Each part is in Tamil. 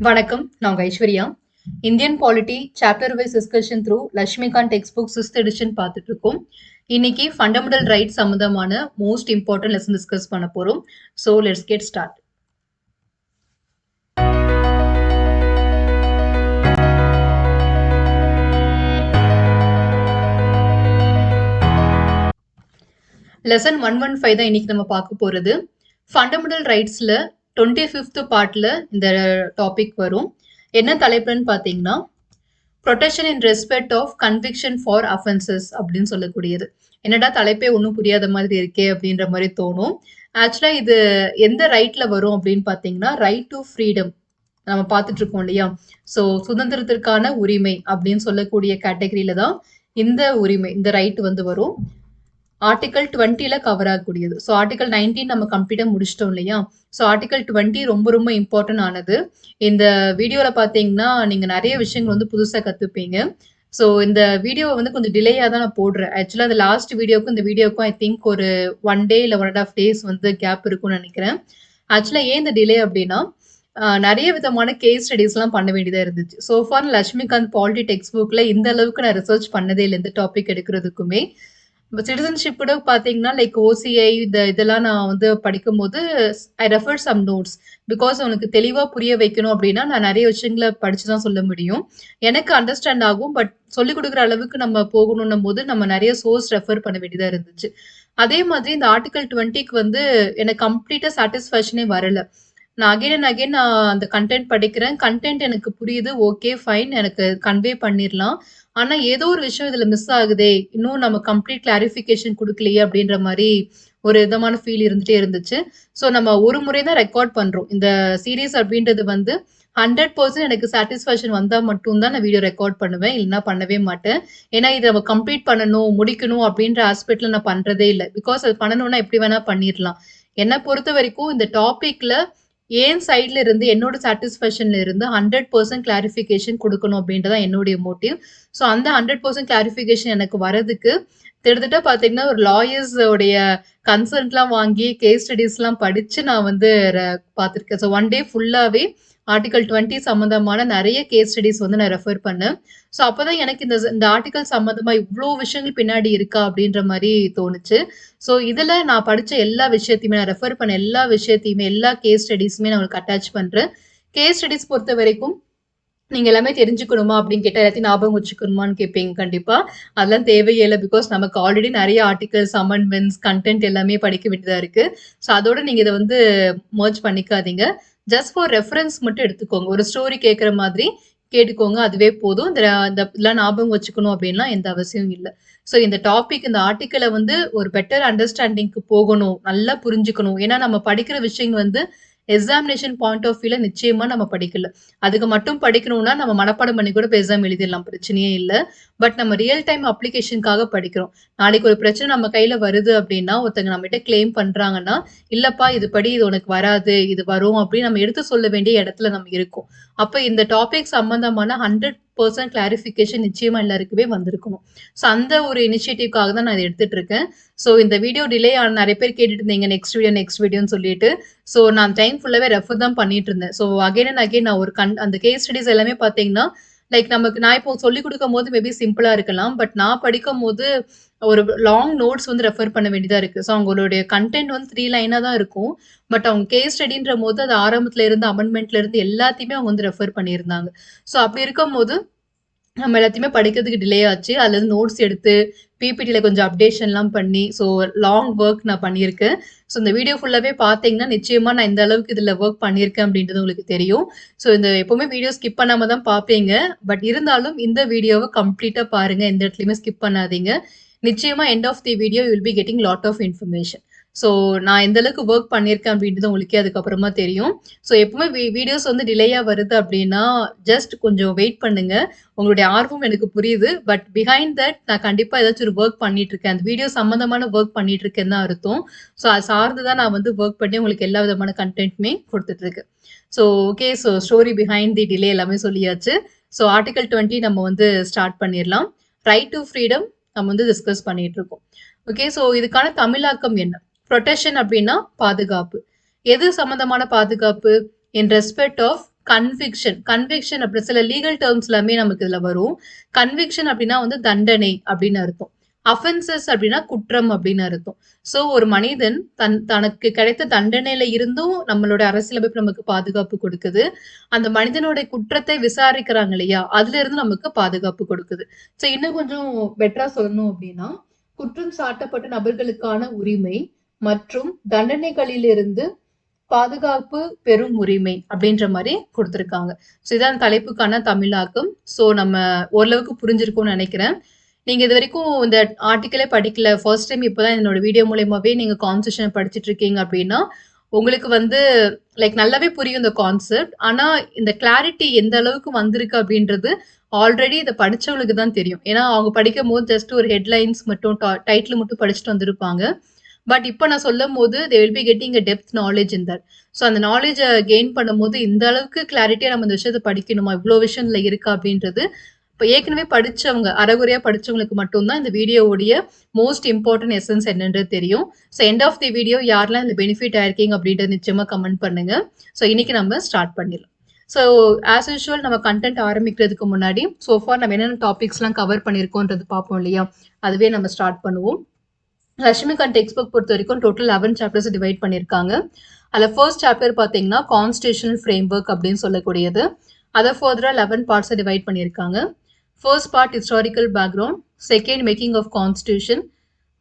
வணக்கம். நான் உங்க ஐஸ்வர்யா. Indian polity chapter wise discussion through Laxmikanth text book 6th edition பார்த்துட்டு இருக்கோம். இன்னைக்கு ஃபண்டமெண்டல் ரைட்ஸ் சம்பந்தமான மோஸ்ட் இம்பார்ட்டன்ட் லெசன் டிஸ்கஸ் பண்ண போறோம். So let's get start. Lesson 115 தான் இன்னைக்கு நம்ம பார்க்க போறது. ஃபண்டமெண்டல் ரைட்ஸ்ல 25th பார்ட்ல இந்த டாபிக் வரும். என்ன தலைப்புன்னு பார்த்தீங்கன்னா protection in respect of conviction for offences அப்படின்னு சொல்லக்கூடியது. என்னடா தலைப்பே ஒன்றும் புரியாத மாதிரி இருக்கே அப்படின்ற மாதிரி தோணும். ஆக்சுவலாக இது எந்த ரைட்ல வரும் அப்படின்னு பார்த்தீங்கன்னா ரைட் டு ஃப்ரீடம் நம்ம பார்த்துட்டு இருக்கோம் இல்லையா. ஸோ சுதந்திரத்திற்கான உரிமை அப்படின்னு சொல்லக்கூடிய கேட்டகரியில தான் இந்த உரிமை இந்த ரைட் வந்து வரும். ஆர்டிகல் 20ல கவர் ஆகக்கூடியது. ஸோ ஆர்டிகல் 19 நம்ம கம்ப்ளீட்டாக முடிச்சிட்டோம் இல்லையா. ஸோ ஆர்டிகல் 20 ரொம்ப ரொம்ப இம்பார்ட்டன்ட் ஆனது. இந்த வீடியோவில் பார்த்தீங்கன்னா நீங்கள் நிறைய விஷயங்கள் வந்து புதுசாக கற்றுப்பீங்க. ஸோ இந்த வீடியோவை வந்து கொஞ்சம் டிலேயாக தான் நான் போடுறேன். ஆக்சுவலாக அது லாஸ்ட் வீடியோக்கும் இந்த வீடியோக்கும் ஐ திங்க் ஒரு 1 day இல்லை 1.5 days வந்து கேப் இருக்கும்னு நினைக்கிறேன். ஆக்சுவலாக ஏன் இந்த டிலே அப்படின்னா நிறைய விதமான கேஸ் ஸ்டடீஸ்லாம் பண்ண வேண்டியதாக இருந்துச்சு. So for Lakshmikant polity text புக்கில் இந்த அளவுக்கு நான் ரிசர்ச் பண்ணதே இல்லை இந்த டாபிக் எடுக்கிறதுக்குமே. சிட்டிசன்ஷிப் கூட பார்த்தீங்கன்னா லைக் ஓசிஐ இதெல்லாம் நான் வந்து படிக்கும்போது ஐ ரெஃபர் சம் நோட்ஸ். பிகாஸ் அவனுக்கு தெளிவாக புரிய வைக்கணும் அப்படின்னா நான் நிறைய விஷயங்களை படித்து தான் சொல்ல முடியும். எனக்கு அண்டர்ஸ்டாண்ட் ஆகும். பட் சொல்லிக் கொடுக்குற அளவுக்கு நம்ம போகணுன்னும் போது நம்ம நிறைய சோர்ஸ் ரெஃபர் பண்ண வேண்டியதாக இருந்துச்சு. அதே மாதிரி இந்த ஆர்டிகல் 20க்கு வந்து எனக்கு கம்ப்ளீட்டாக சாட்டிஸ்ஃபேக்ஷனே வரல. நான் அகைன் அண்ட் அகைன் நான் அந்த கண்டென்ட் படிக்கிறேன். கண்டென்ட் எனக்கு புரியுது, ஓகே ஃபைன், எனக்கு கன்வே பண்ணிடலாம். ஆனால் ஏதோ ஒரு விஷயம் இதில் மிஸ் ஆகுதே, இன்னும் நம்ம கம்ப்ளீட் கிளாரிஃபிகேஷன் கொடுக்கலையே அப்படின்ற மாதிரி ஒரு விதமான ஃபீல் இருந்துகிட்டே இருந்துச்சு. ஸோ நம்ம ஒரு முறை தான் ரெக்கார்ட் பண்ணுறோம். இந்த சீரீஸ் அப்படின்றது வந்து 100% எனக்கு சாட்டிஸ்ஃபேக்ஷன் வந்தால் மட்டும்தான் நான் வீடியோ ரெக்கார்ட் பண்ணுவேன், இல்லைன்னா பண்ணவே மாட்டேன். ஏன்னா இதை நம்ம கம்ப்ளீட் பண்ணணும் முடிக்கணும் அப்படின்ற ஆஸ்பெக்டில் நான் பண்ணுறதே இல்லை. பிகாஸ் அது பண்ணணும்னா எப்படி வேணால் பண்ணிடலாம். என்னை பொறுத்த வரைக்கும் இந்த டாப்பிக்கில் ஏன் சைட்ல இருந்து என்னோட சாட்டிஸ்ஃபேக்ஷன்ல இருந்து 100% கிளாரிஃபிகேஷன் கொடுக்கணும் அப்படின்றதான் என்னுடைய மோட்டிவ். ஸோ அந்த 100% கிளாரிஃபிகேஷன் எனக்கு வரதுக்கு கிட்டத்தட்ட பார்த்தீங்கன்னா ஒரு லாயர்ஸோடைய கன்சல்ட்லாம் வாங்கி கேஸ் ஸ்டடீஸ்லாம் படித்து நான் வந்து பார்த்துருக்கேன். ஸோ 1 day ஃபுல்லாகவே ஆர்டிகல் 20 சம்மந்தமான நிறைய கேஸ் ஸ்டடீஸ் வந்து நான் ரெஃபர் பண்ணேன். ஸோ அப்போதான் எனக்கு இந்த ஆர்டிகல் சம்மந்தமாக இவ்வளோ விஷயங்கள் பின்னாடி இருக்கா அப்படின்ற மாதிரி தோணுச்சு. ஸோ இதில் நான் படித்த எல்லா விஷயத்தையுமே நான் ரெஃபர் பண்ண எல்லா விஷயத்தையுமே எல்லா கேஸ் ஸ்டடீஸுமே நான் உங்களுக்கு அட்டாச் பண்ணுறேன். கேஸ் ஸ்டடீஸ் பொறுத்த வரைக்கும் நீங்கள் எல்லாமே தெரிஞ்சுக்கணுமா அப்படின்னு கேட்டால் எல்லாத்தையும் ஞாபகம் வச்சுக்கணுமான்னு கேட்பீங்க. கண்டிப்பாக அதெல்லாம் தேவையில்லை. பிகாஸ் நமக்கு ஆல்ரெடி நிறைய ஆர்டிகல்ஸ் அமெண்ட்மெண்ட்ஸ் கண்டென்ட் எல்லாமே படிக்க வேண்டியதாக இருக்குது. ஸோ அதோட நீங்கள் இதை வந்து மர்ஜ் பண்ணிக்காதீங்க. ஜஸ்ட் ஃபார் ரெஃபரன்ஸ் மட்டும் எடுத்துக்கோங்க. ஒரு ஸ்டோரி கேட்குற மாதிரி கேட்டுக்கோங்க, அதுவே போதும். இதெல்லாம் ஞாபகம் வச்சுக்கணும் அப்படின்லாம் எந்த அவசியம் இல்லை. ஸோ இந்த டாபிக் இந்த ஆர்டிக்கலை வந்து ஒரு பெட்டர் அண்டர்ஸ்டாண்டிங்க்கு போகணும், நல்லா புரிஞ்சுக்கணும். ஏன்னா நம்ம படிக்கிற விஷயங்கள் வந்து எக்ஸாமினேஷன் பாயிண்ட் ஆஃப் வியூல நிச்சயமா நம்ம படிக்கல. அதுக்கு மட்டும் படிக்கணும்னா நம்ம மனப்பாடம் பண்ணி கூட எக்ஸாம் எழுதிடலாம், பிரச்சனையே இல்லை. பட் நம்ம ரியல் டைம் அப்ளிகேஷனுக்காக படிக்கிறோம். நாளைக்கு ஒரு பிரச்சனை நம்ம கையில வருது அப்படின்னா ஒருத்தங்க நம்மகிட்ட கிளைம் பண்றாங்கன்னா இல்லப்பா இது படி இது உனக்கு வராது இது வரும் அப்படின்னு நம்ம எடுத்து சொல்ல வேண்டிய இடத்துல நம்ம இருக்கோம். அப்ப இந்த டாபிக் சம்பந்தமான 100% கிளாரிஃபிகேஷன் நிச்சயமா எல்லாருக்குமே வந்திருக்கணும். ஸோ அந்த ஒரு இனிஷியேட்டிவ்காக தான் நான் இதை எடுத்துட்டு இருக்கேன். ஸோ இந்த வீடியோ டிலே ஆன நிறைய பேர் கேட்டுட்டு இருந்தீங்க நெக்ஸ்ட் வீடியோன்னு சொல்லிட்டு. ஸோ நான் டைம் ஃபுல்லாவே ரெஃபர் தான் பண்ணிட்டு இருந்தேன். ஸோ அகைன் அண்ட் அகைன் நான் ஒரு அந்த கேஸ் ஸ்டடிஸ் எல்லாமே பார்த்தீங்கன்னா லைக் நமக்கு நான் இப்போ சொல்லிக் கொடுக்கும் போது மேபி சிம்பிளா இருக்கலாம். பட் நான் படிக்கும் போது ஒரு லாங் நோட்ஸ் வந்து ரெஃபர் பண்ண வேண்டியதா இருக்கு. ஸோ அவங்களுடைய கண்டென்ட் வந்து 3 லைனா தான் இருக்கும். பட் அவங்க கேஸ் ஸ்டடின்ற போது அது ஆரம்பத்துல இருந்து அமெண்ட்மெண்ட்ல இருந்து எல்லாத்தையுமே அவங்க வந்து ரெஃபர் பண்ணியிருந்தாங்க. ஸோ அப்படி இருக்கும் போது நம்ம எல்லாத்தையுமே படிக்கிறதுக்கு டிலே ஆச்சு. அதுலேருந்து நோட்ஸ் எடுத்து பிபிடியில் கொஞ்சம் அப்டேஷன்லாம் பண்ணி ஸோ லாங் ஒர்க் நான் பண்ணியிருக்கேன். ஸோ இந்த வீடியோ ஃபுல்லாகவே பார்த்தீங்கன்னா நிச்சயமாக நான் இந்த அளவுக்கு இதில் ஒர்க் பண்ணியிருக்கேன் அப்படின்றது உங்களுக்கு தெரியும். ஸோ இந்த எப்போவுமே வீடியோ ஸ்கிப் பண்ணாமல் தான் பார்ப்பீங்க. பட் இருந்தாலும் இந்த வீடியோவை கம்ப்ளீட்டாக பாருங்கள், எந்த இடத்துலையுமே ஸ்கிப் பண்ணாதீங்க. நிச்சயமாக end of the video you will be getting lot of information. So நான் எந்த அளவுக்கு ஒர்க் பண்ணியிருக்கேன் அப்படின்றது உங்களுக்கே அதுக்கப்புறமா தெரியும். ஸோ எப்பவுமே வீடியோஸ் வந்து டிலேயாக வருது அப்படின்னா ஜஸ்ட் கொஞ்சம் வெயிட் பண்ணுங்க. உங்களுடைய ஆர்வம் எனக்கு புரியுது. பட் பிஹைண்ட் தட் நான் கண்டிப்பாக ஏதாச்சும் ஒரு ஒர்க் பண்ணிட்டு இருக்கேன், அந்த வீடியோ சம்மந்தமான ஒர்க் பண்ணிட்டு இருக்கேன்னு தான் அர்த்தம். ஸோ அது சார்ந்து தான் நான் வந்து ஒர்க் பண்ணி உங்களுக்கு எல்லா விதமான கண்டென்ட்டுமே கொடுத்துட்டு இருக்கேன். So okay, so story behind the delay எல்லாமே சொல்லியாச்சு. ஸோ ஆர்டிகல் 20 நம்ம வந்து ஸ்டார்ட் பண்ணிடலாம். ரைட் டு ஃப்ரீடம் நம்ம வந்து டிஸ்கஸ் பண்ணிட்டு இருக்கோம். ஓகே, ஸோ இதுக்கான தமிழாக்கம் என்ன? ப்ரொடெக்ஷன் அப்படின்னா பாதுகாப்பு. எது சம்பந்தமான பாதுகாப்பு? In respect of conviction. Conviction அப்படி சில லீகல் டேர்ம்ஸ் எல்லாமே நமக்கு இதுல வரும். கன்விக்ஷன் அப்படின்னா வந்து தண்டனை அப்படின்னு அர்த்தம். அஃபென்சஸ் அப்படின்னா குற்றம் அப்படின்னு அர்த்தம். சோ ஒரு மனிதன் தனக்கு கிடைத்த தண்டனையில இருந்தும் நம்மளோட அரசியலமைப்பு நமக்கு பாதுகாப்பு கொடுக்குது. அந்த மனிதனோட குற்றத்தை விசாரிக்கிறாங்க இல்லையா, அதுல இருந்து நமக்கு பாதுகாப்பு கொடுக்குது. சோ இன்னும் கொஞ்சம் பெட்டரா சொல்லணும் அப்படின்னா, குற்றம் சாட்டப்பட்ட நபர்களுக்கான உரிமை மற்றும் தண்டனைகளிலிருந்து பாதுகாப்பு பெரும் உரிமை அப்படின்ற மாதிரி கொடுத்திருக்காங்க. ஸோ இதான் தலைப்புக்கான தமிழாக்கம். ஸோ நம்ம ஓரளவுக்கு புரிஞ்சிருக்கும்னு நினைக்கிறேன். நீங்க இது வரைக்கும் இந்த ஆர்டிக்கலே படிக்கல, ஃபர்ஸ்ட் டைம் இப்போதான் என்னோட வீடியோ மூலியமாவே நீங்க கான்ஸ்டிடியூஷன் படிச்சுட்டு இருக்கீங்க அப்படின்னா, உங்களுக்கு வந்து லைக் நல்லாவே புரியும் இந்த கான்செப்ட். ஆனா இந்த கிளாரிட்டி எந்த அளவுக்கு வந்திருக்கு அப்படின்றது ஆல்ரெடி இதை படிச்சவங்களுக்கு தான் தெரியும். ஏன்னா அவங்க படிக்கும் போது ஜஸ்ட் ஒரு ஹெட்லைன்ஸ் மட்டும் டைட்டில் மட்டும் படிச்சுட்டு வந்திருப்பாங்க. பட் இப்போ நான் சொல்லும் போது they will be getting a depth knowledge in that. So அந்த நாலேஜை கெயின் பண்ணும்போது இந்த அளவுக்கு கிளாரிட்டியா நம்ம இந்த விஷயத்தை படிக்கணுமா, இவ்வளோ விஷயம்ல இருக்கா அப்படின்றது இப்போ ஏற்கனவே படிச்சவங்க, அறகுறையா படிச்சவங்களுக்கு மட்டும்தான் இந்த வீடியோவுடைய மோஸ்ட் இம்பார்ட்டன்ட் எசன்ஸ் என்னன்றது தெரியும். So end of the video யாரெல்லாம் இந்த பெனிஃபிட் ஆயிருக்கீங்க அப்படின்றது நிச்சயமா கமெண்ட் பண்ணுங்க. ஸோ இன்னைக்கு நம்ம ஸ்டார்ட் பண்ணிடலாம். ஸோ ஆஸ் யூஷுவல் நம்ம கண்டென்ட் ஆரம்பிக்கிறதுக்கு முன்னாடி சோஃபார் நம்ம என்னென்ன டாபிக்ஸ்லாம் கவர் பண்ணியிருக்கோன்றது பார்ப்போம் இல்லையா, அதுவே நம்ம ஸ்டார்ட் பண்ணுவோம். லட்சுமிகாந்த் டெக்ஸ்ட் புக் பொறுத்த வரைக்கும் டோட்டல் 11 சாப்டர்ஸ் டிவைட் பண்ணியிருக்காங்க. அதில் ஃபர்ஸ்ட் சாப்டர் பார்த்தீங்கன்னா கான்ஸ்டிடியூஷனல் ஃப்ரேம் ஒர்க் அப்படின்னு சொல்லக்கூடியது. அதை ஃபர்தராக 11 பார்ட்ஸை டிவைட் பண்ணியிருக்காங்க. First part historical background, second making of constitution,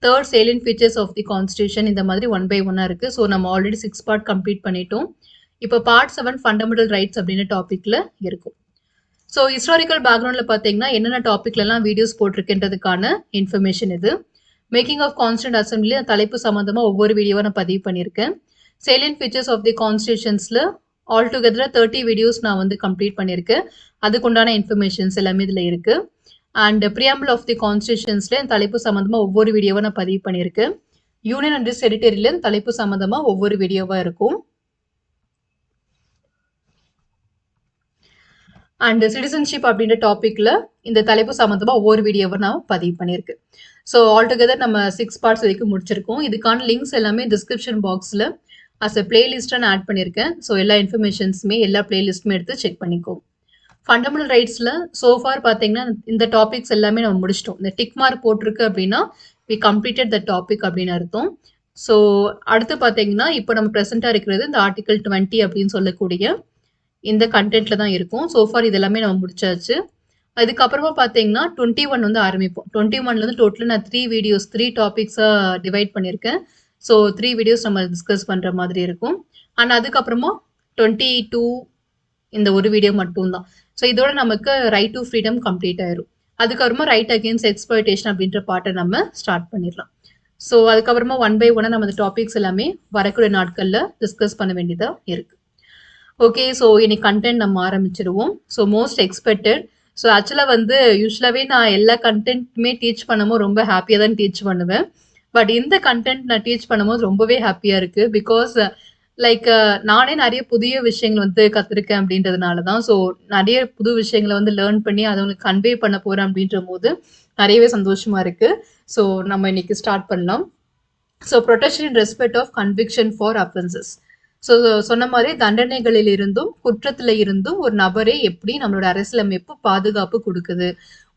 third salient features of the constitution, இந்த மாதிரி 1 by 1 இருக்கு. ஸோ நம்ம ஆல்ரெடி 6 பார்ட் கம்ப்ளீட் பண்ணிட்டோம். இப்போ பார்ட் 7 ஃபண்டமெண்டல் ரைட்ஸ் அப்படின்னு டாபிக்ல இருக்கும். ஸோ ஹிஸ்டாரிக்கல் பேக்ரவுண்டில் பார்த்தீங்கன்னா என்னென்ன டாபிக்லாம் வீடியோஸ் போட்டிருக்கின்றதுக்கான இன்ஃபர்மேஷன் இது. மேக்கிங் ஆஃப் கான்ஸ்டியூண்ட் அசம்பிளி தலைப்பு சம்மந்தமாக ஒவ்வொரு வீடியோவை நான் பதிவு பண்ணியிருக்கேன். சேலியன்ட் ஃபீச்சர்ஸ் ஆஃப் தி கான்ஸ்டியூஷன்ஸில் ஆல் டுகெதர் 30 வீடியோஸ் நான் வந்து கம்ப்ளீட் பண்ணியிருக்கேன். அதுக்குண்டான இன்ஃபர்மேஷன்ஸ் எல்லாமே இதில் இருக்குது. அண்ட் ப்ரியாம்பிள் ஆஃப் தி கான்ஸ்டியூஷன்ஸில் தலைப்பு சம்மந்தமாக ஒவ்வொரு வீடியோவை நான் பதிவு பண்ணியிருக்கேன். யூனியன் அண்ட் டெரிட்டரியில தலைப்பு சம்மந்தமாக ஒவ்வொரு வீடியோவாக இருக்கும். அண்ட் சிட்டிசன்ஷிப் அப்படின்ற டாபிக்ல இந்த தலைப்பு சம்மந்தமாக ஒவ்வொரு வீடியோவை நான் பதிவு பண்ணியிருக்கேன். ஸோ ஆல்டுகெதர் நம்ம 6 பார்ட்ஸ் வரைக்கும் முடிச்சிருக்கோம். இதுக்கான லிங்க்ஸ் எல்லாமே டிஸ்கிரிப்ஷன் பாக்ஸில் அஸ் அ பிளேலிஸ்ட்டாக நான் ஆட் பண்ணியிருக்கேன். ஸோ எல்லா இன்ஃபர்மேஷன்ஸுமே எல்லா பிளேலிஸ்ட்டுமே எடுத்து செக் பண்ணிக்கோ. ஃபண்டமெண்டல் ரைட்ஸில் சோஃபார் பார்த்தீங்கன்னா இந்த டாபிக்ஸ் எல்லாமே நம்ம முடிச்சிட்டோம். இந்த டிக் மார்க் போட்டிருக்கு அப்படின்னா வி கம்ப்ளீட்டட் த டாபிக் அப்படின்னு அர்த்தம். ஸோ அடுத்து பார்த்தீங்கன்னா இப்போ நம்ம ப்ரெசென்ட்டாக இருக்கிறது இந்த ஆர்டிகல் 20 அப்படின்னு சொல்லக்கூடிய இந்த கண்டென்ட்ல தான் இருக்கும். சோஃபார் இது எல்லாமே நம்ம முடிச்சாச்சு. அதுக்கப்புறமா பார்த்தீங்கன்னா 21 வந்து ஆரம்பிப்போம். 21லேருந்து டோட்டலாக நான் 3 வீடியோஸ் 3 டாபிக்ஸாக டிவைட் பண்ணியிருக்கேன். ஸோ 3 வீடியோஸ் நம்ம டிஸ்கஸ் பண்ணுற மாதிரி இருக்கும். அண்ட் அதுக்கப்புறமா 22 இந்த ஒரு வீடியோ மட்டும்தான். ஸோ இதோட நமக்கு ரைட் டு ஃப்ரீடம் கம்ப்ளீட் ஆயிரும். அதுக்கப்புறமா ரைட் அகேன்ஸ்ட் எக்ஸ்ப்ளாய்டேஷன் அப்படின்ற பாட்டை நம்ம ஸ்டார்ட் பண்ணிடலாம். ஸோ அதுக்கப்புறமா 1 by 1 நம்ம இந்த டாபிக்ஸ் எல்லாமே வரக்கூடிய நாட்களில் டிஸ்கஸ் பண்ண வேண்டியதாக இருக்குது. ஓகே, ஸோ இன்னைக்கு கண்டென்ட் நம்ம ஆரம்பிச்சிருவோம். So most expected. ஸோ ஆக்சுவலாக வந்து யூஸ்வலாகவே நான் எல்லா கண்டென்ட்டுமே டீச் பண்ணும்போது ரொம்ப ஹாப்பியாக தான் டீச் பண்ணுவேன். பட் இந்த கண்டென்ட் நான் டீச் பண்ணும்போது ரொம்பவே ஹாப்பியாக இருக்குது. பிகாஸ் லைக் நானே நிறைய புதிய விஷயங்கள் வந்து கற்றுருக்கேன் அப்படின்றதுனால தான். ஸோ நிறைய புது விஷயங்களை வந்து லேர்ன் பண்ணி அதை உங்களுக்கு கன்வே பண்ண போகிறேன் அப்படின்ற போது நிறையவே சந்தோஷமாக இருக்குது. ஸோ நம்ம இன்னைக்கு ஸ்டார்ட் பண்ணலாம். So protection in respect of conviction for offences. So சொன்ன மாதிரி தண்டனைகளில் இருந்தும் குற்றத்தில் இருந்தும் ஒரு நபரை எப்படி நம்மளோட அரசியலமைப்பு பாதுகாப்பு கொடுக்குது.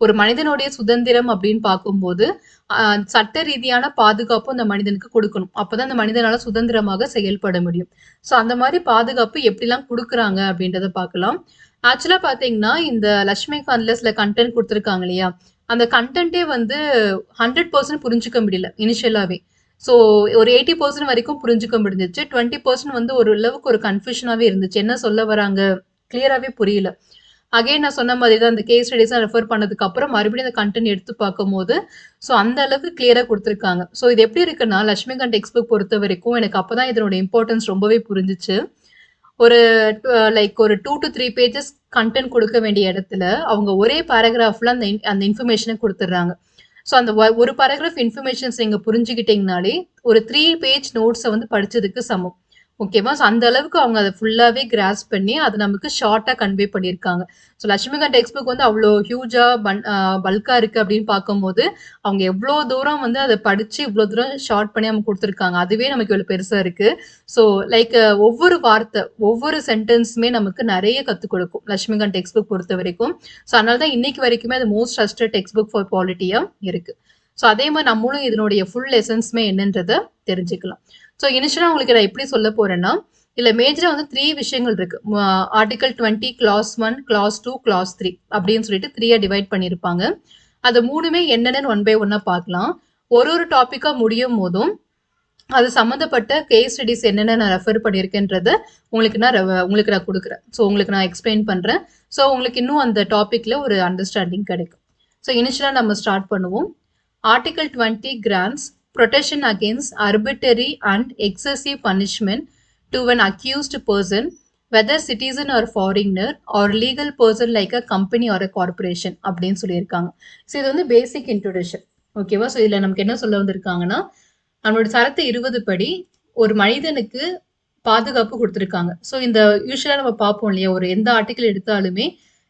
ஒரு மனிதனுடைய சுதந்திரம் அப்படின்னு பார்க்கும்போது சட்ட ரீதியான பாதுகாப்பு அந்த மனிதனுக்கு கொடுக்கணும். அப்போதான் அந்த மனிதனால சுதந்திரமாக செயல்பட முடியும். ஸோ அந்த மாதிரி பாதுகாப்பு எப்படிலாம் கொடுக்குறாங்க அப்படின்றத பார்க்கலாம். ஆக்சுவலாக பார்த்தீங்கன்னா இந்த லட்சுமிகாந்த்ல சில கண்டென்ட் கொடுத்துருக்காங்க இல்லையா, அந்த கண்டென்ட்டே வந்து 100% புரிஞ்சுக்க முடியல இனிஷியலாகவே. ஸோ ஒரு 80% வரைக்கும் புரிஞ்சுக்க முடிஞ்சிச்சு. 20% வந்து ஒரு அளவுக்கு ஒரு கன்ஃபியூஷனாகவே இருந்துச்சு. என்ன சொல்ல வராங்க கிளியராகவே புரியல. அகைன் நான் சொன்ன மாதிரி தான் அந்த கேஸ் ஸ்டடிஸாக ரெஃபர் பண்ணதுக்கு அப்புறம் மறுபடியும் அந்த கண்டென்ட் எடுத்து பார்க்கும்போது ஸோ அந்த அளவுக்கு கிளியராக கொடுத்துருக்காங்க. ஸோ இது எப்படி இருக்குன்னா லட்சுமிகாந்த் டெக்ஸ்ட் புக் பொறுத்த வரைக்கும் எனக்கு அப்போ தான் இதனோட இம்பார்ட்டன்ஸ் ரொம்பவே புரிஞ்சிச்சு. ஒரு லைக் ஒரு 2 to 3 பேஜஸ் கண்டென்ட் கொடுக்க வேண்டிய இடத்துல அவங்க ஒரே பேராகிராஃப்ல அந்த இன்ஃபர்மேஷனை கொடுத்துட்றாங்க. ஸோ அந்த ஒரு பேராகிராஃப் இன்ஃபர்மேஷன்ஸ் நீங்கள் புரிஞ்சுக்கிட்டீங்கனாலே ஒரு 3 பேஜ் நோட்ஸை வந்து படித்ததுக்கு சமம். ஓகேவா? ஸோ அந்த அளவுக்கு அவங்க அத ஃபுல்லாவே கிராஸ்ப் பண்ணி, அத நமக்கு ஷார்ட்டா கன்வே பண்ணியிருக்காங்க. ஸோ லட்சுமிகாந்த் டெக்ஸ்ட் புக் வந்து அவ்ளோ ஹியூஜா பல்கா இருக்கு அப்படின்னு பார்க்கும்போது, அவங்க எவ்ளோ தூரம் வந்து அத படிச்சு இவ்ளோ தூரம் ஷார்ட் பண்ணி நமக்கு குடுத்துருக்காங்க. அதுவே நமக்கு இவ்வளோ பெருசா இருக்கு. ஸோ லைக் ஒவ்வொரு வார்த்தை, ஒவ்வொரு சென்டென்ஸுமே நமக்கு நெறைய கத்துக் கொடுக்கும். லட்சுமிகாந்த் டெக்ஸ்ட் புக் பொறுத்தவரைக்கும். ஸோ அதனால தான் இன்னைக்கு வரைக்குமே அது most trusted text book for பாலிட்டியா இருக்கு. ஸோ அதே மாரி நம்மளும் இதனுடைய ஃபுல் எசன்ஸுமே என்னன்றத தெரிஞ்சுக்கலாம். ஸோ இனிஷியலா உங்களுக்கு நான் எப்படி சொல்ல போறேன்னா, இதுல மேஜரா வந்து 3 விஷயங்கள் இருக்கு. ஆர்டிகிள் 20 கிளாஸ் 1, கிளாஸ் 2, கிளாஸ் 3 அப்படின்னு சொல்லிட்டு 3யா டிவைட் பண்ணியிருப்பாங்க. அது 3மே என்னென்னு ஒன் பை ஒன்னா பார்க்கலாம். ஒரு ஒரு டாபிக்கா முடியும் போதும் அது சம்மந்தப்பட்ட கேஸ் ஸ்டடிஸ் என்னென்ன நான் ரெஃபர் பண்ணியிருக்கேன்றத உங்களுக்கு நான் கொடுக்குறேன். ஸோ உங்களுக்கு நான் எக்ஸ்பிளைன் பண்றேன். ஸோ உங்களுக்கு இன்னும் அந்த டாபிக்ல ஒரு அண்டர்ஸ்டாண்டிங் கிடைக்கும். ஸோ இனிஷியலா நம்ம ஸ்டார்ட் பண்ணுவோம். Article 20 grants protection against arbitrary and excessive punishment to an accused person, whether citizen or foreigner or legal person like a company or a corporation அப்படின்னு சொல்லியிருக்காங்க. ஸோ இது வந்து பேசிக் இன்ட்ரோடக்ஷன். ஓகேவா? ஸோ இதுல நமக்கு என்ன சொல்ல வந்திருக்காங்கன்னா, நம்மளோட சரத்து 20 படி ஒரு மனிதனுக்கு பாதுகாப்பு கொடுத்துருக்காங்க. ஸோ இந்த யூஸ்வலா நம்ம பார்ப்போம் இல்லையா? ஒரு எந்த ஆர்டிகிள் எடுத்தாலுமே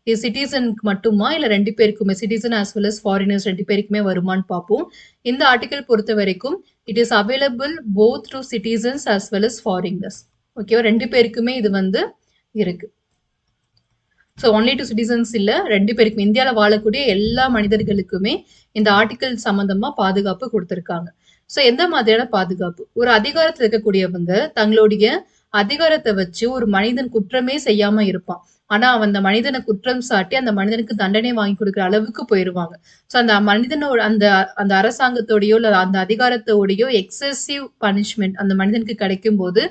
இது சிட்டிசனுக்கு மட்டுமா இல்ல 2 பேருக்குமே citizen as well as foreigners 2 பேருக்குமே வருமான்னு பார்ப்போம். இந்த ஆர்டிகிள் பொறுத்த வரைக்கும் it is available both to citizens as well as foreigners. ஓகேவா? 2 பேருக்குமே இது வந்து இருக்கு. ஸோ ஒன்லி டு சிட்டிசன்ஸ் இல்ல 2 பேருக்குமே இந்தியாவில் வாழக்கூடிய எல்லா மனிதர்களுக்குமே இந்த ஆர்டிகிள் சம்பந்தமா பாதுகாப்பு கொடுத்துருக்காங்க. ஸோ எந்த மாதிரியான பாதுகாப்பு? ஒரு அதிகாரத்தில் இருக்கக்கூடியவங்க தங்களுடைய அதிகாரத்தை வச்சு ஒரு மனிதன் குற்றமே செய்யாம இருப்பான். ஆனா அவன் அந்த மனிதனை குற்றம் சாட்டி அந்த மனிதனுக்கு தண்டனை வாங்கி கொடுக்குற அளவுக்கு போயிருவாங்க. ஸோ அந்த மனிதனோட அந்த அந்த அரசாங்கத்தோடையோ இல்ல அந்த அதிகாரத்தோடையோ எக்ஸசிவ் பனிஷ்மெண்ட் அந்த மனிதனுக்கு கிடைக்கும் போது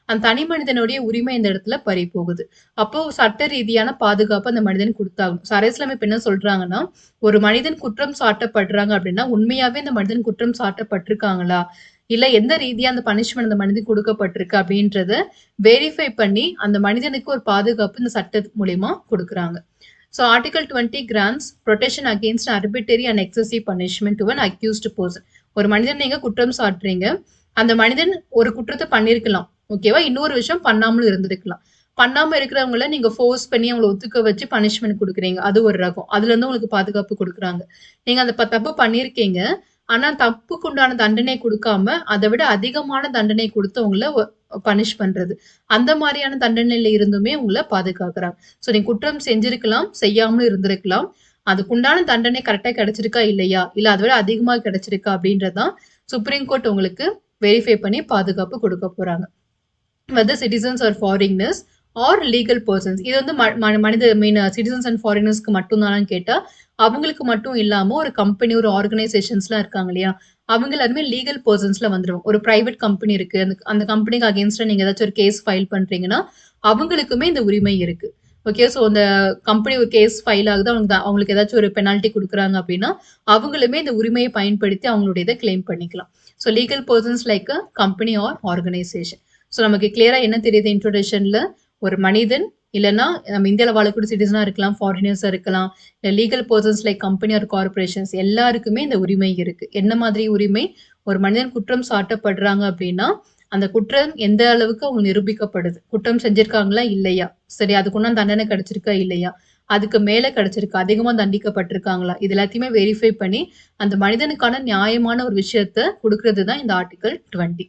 அந்த தனி மனிதனுடைய உரிமை இந்த இடத்துல பறி போகுது. அப்போ சட்ட ரீதியான பாதுகாப்பு அந்த மனிதனுக்கு கொடுத்தாகணும். ஸோ அரசியலமைப்பு என்ன சொல்றாங்கன்னா, ஒரு மனிதன் குற்றம் சாட்டப்படுறாங்க அப்படின்னா உண்மையாவே அந்த மனிதன் குற்றம் சாட்டப்பட்டிருக்காங்களா? இல்ல எந்த ரீதியா அந்த பனிஷ்மெண்ட் அந்த மனிதனுக்கு கொடுக்கப்பட்டிருக்கு அப்படின்றத வெரிஃபை பண்ணி அந்த மனிதனுக்கு ஒரு பாதுகாப்பு இந்த சட்ட மூலியமா கொடுக்குறாங்க. So article 20 grants protection against arbitrary and excessive punishment to an accused person. ஒரு மனிதன் நீங்க குற்றம் சாட்டுறீங்க. அந்த மனிதன் ஒரு குற்றத்தை பண்ணியிருக்கலாம். ஓகேவா? இன்னொரு விஷயம் பண்ணாமலும் இருந்திருக்கலாம். பண்ணாம இருக்கிறவங்கள நீங்க ஃபோர்ஸ் பண்ணி அவங்கள ஒத்துக்க வச்சு பனிஷ்மெண்ட் குடுக்குறீங்க. அது ஒரு ரகம். அதுல இருந்து உங்களுக்கு பாதுகாப்பு குடுக்குறாங்க. நீங்க அந்த தப்பு பண்ணியிருக்கீங்க. ஆனா தப்புக்கு உண்டான தண்டனை குடுக்காம, அதை விட அதிகமான தண்டனை குடுத்து உங்கள பனிஷ் பண்றது. அந்த மாரியான தண்டனையில இருந்துமே உங்கள பாதுகாக்குறாங்க. ஸோ நீங்க குற்றம் செஞ்சிருக்கலாம், செய்யாமலும் இருந்திருக்கலாம். அதுக்குண்டான தண்டனை கரெக்ட்டா கிடைச்சிருக்கா இல்லையா? இல்ல அதை விட அதிகமா கிடைச்சிருக்கா அப்படின்றதான் சுப்ரீம் கோர்ட் உங்களுக்கு வெரிஃபை பண்ணி பாதுகாப்பு கொடுக்க போறாங்க. whether citizens or foreigners or legal persons. இது வந்து மனித சிட்டிசன்ஸ் அண்ட் ஃபாரினர்ஸ்க்கு மட்டும் தானு கேட்டா அவங்களுக்கு மட்டும் இல்லாம ஒரு கம்பெனி ஒரு ஆர்கனைசேஷன்ஸ்லாம் இருக்காங்க இல்லையா? அவங்க எல்லாருமே லீகல் பர்சன்ஸ்ல வந்துருவாங்க. ஒரு பிரைவேட் கம்பெனி இருக்கு. அந்த கம்பெனிக்கு அகேன்ஸ்டா நீங்க ஏதாச்சும் ஒரு கேஸ் ஃபைல் பண்றீங்கன்னா அவங்களுக்குமே இந்த உரிமை இருக்கு. ஓகே. ஸோ அந்த கம்பெனி ஒரு கேஸ் ஃபைல் ஆகுது. அவங்களுக்கு ஏதாச்சும் ஒரு பெனால்ட்டி கொடுக்குறாங்க அப்படின்னா அவங்களுமே இந்த உரிமையை பயன்படுத்தி அவங்களுடைய இதை கிளைம் பண்ணிக்கலாம். So legal persons like a company or organisation. So நமக்கு கிளியரா என்ன தெரியுது இன்ட்ரோடக்ஷன்ல? ஒரு மனிதன் இல்லைன்னா நம்ம இந்தியாவில் வாழக்கூடிய சிட்டிசனா இருக்கலாம், ஃபாரினர்ஸா இருக்கலாம், இல்லை legal persons like company or corporations எல்லாருக்குமே இந்த உரிமை இருக்கு. என்ன மாதிரி உரிமை? ஒரு மனிதன் குற்றம் சாட்டப்படுறாங்க அப்படின்னா அந்த குற்றம் எந்த அளவுக்கு அவங்க நிரூபிக்கப்படுது, குற்றம் செஞ்சிருக்காங்களா இல்லையா, சரி அதுக்குன்னா தண்டனை கிடைச்சிருக்கா இல்லையா, அதுக்கு மேல கிடைச்சிருக்கா, அதிகமா தண்டிக்கப்பட்டிருக்காங்களா, இது எல்லாத்தையுமே வெரிஃபை பண்ணி அந்த மனிதனுக்கான நியாயமான ஒரு விஷயத்த கொடுக்கறது தான் இந்த ஆர்டிகல் 20.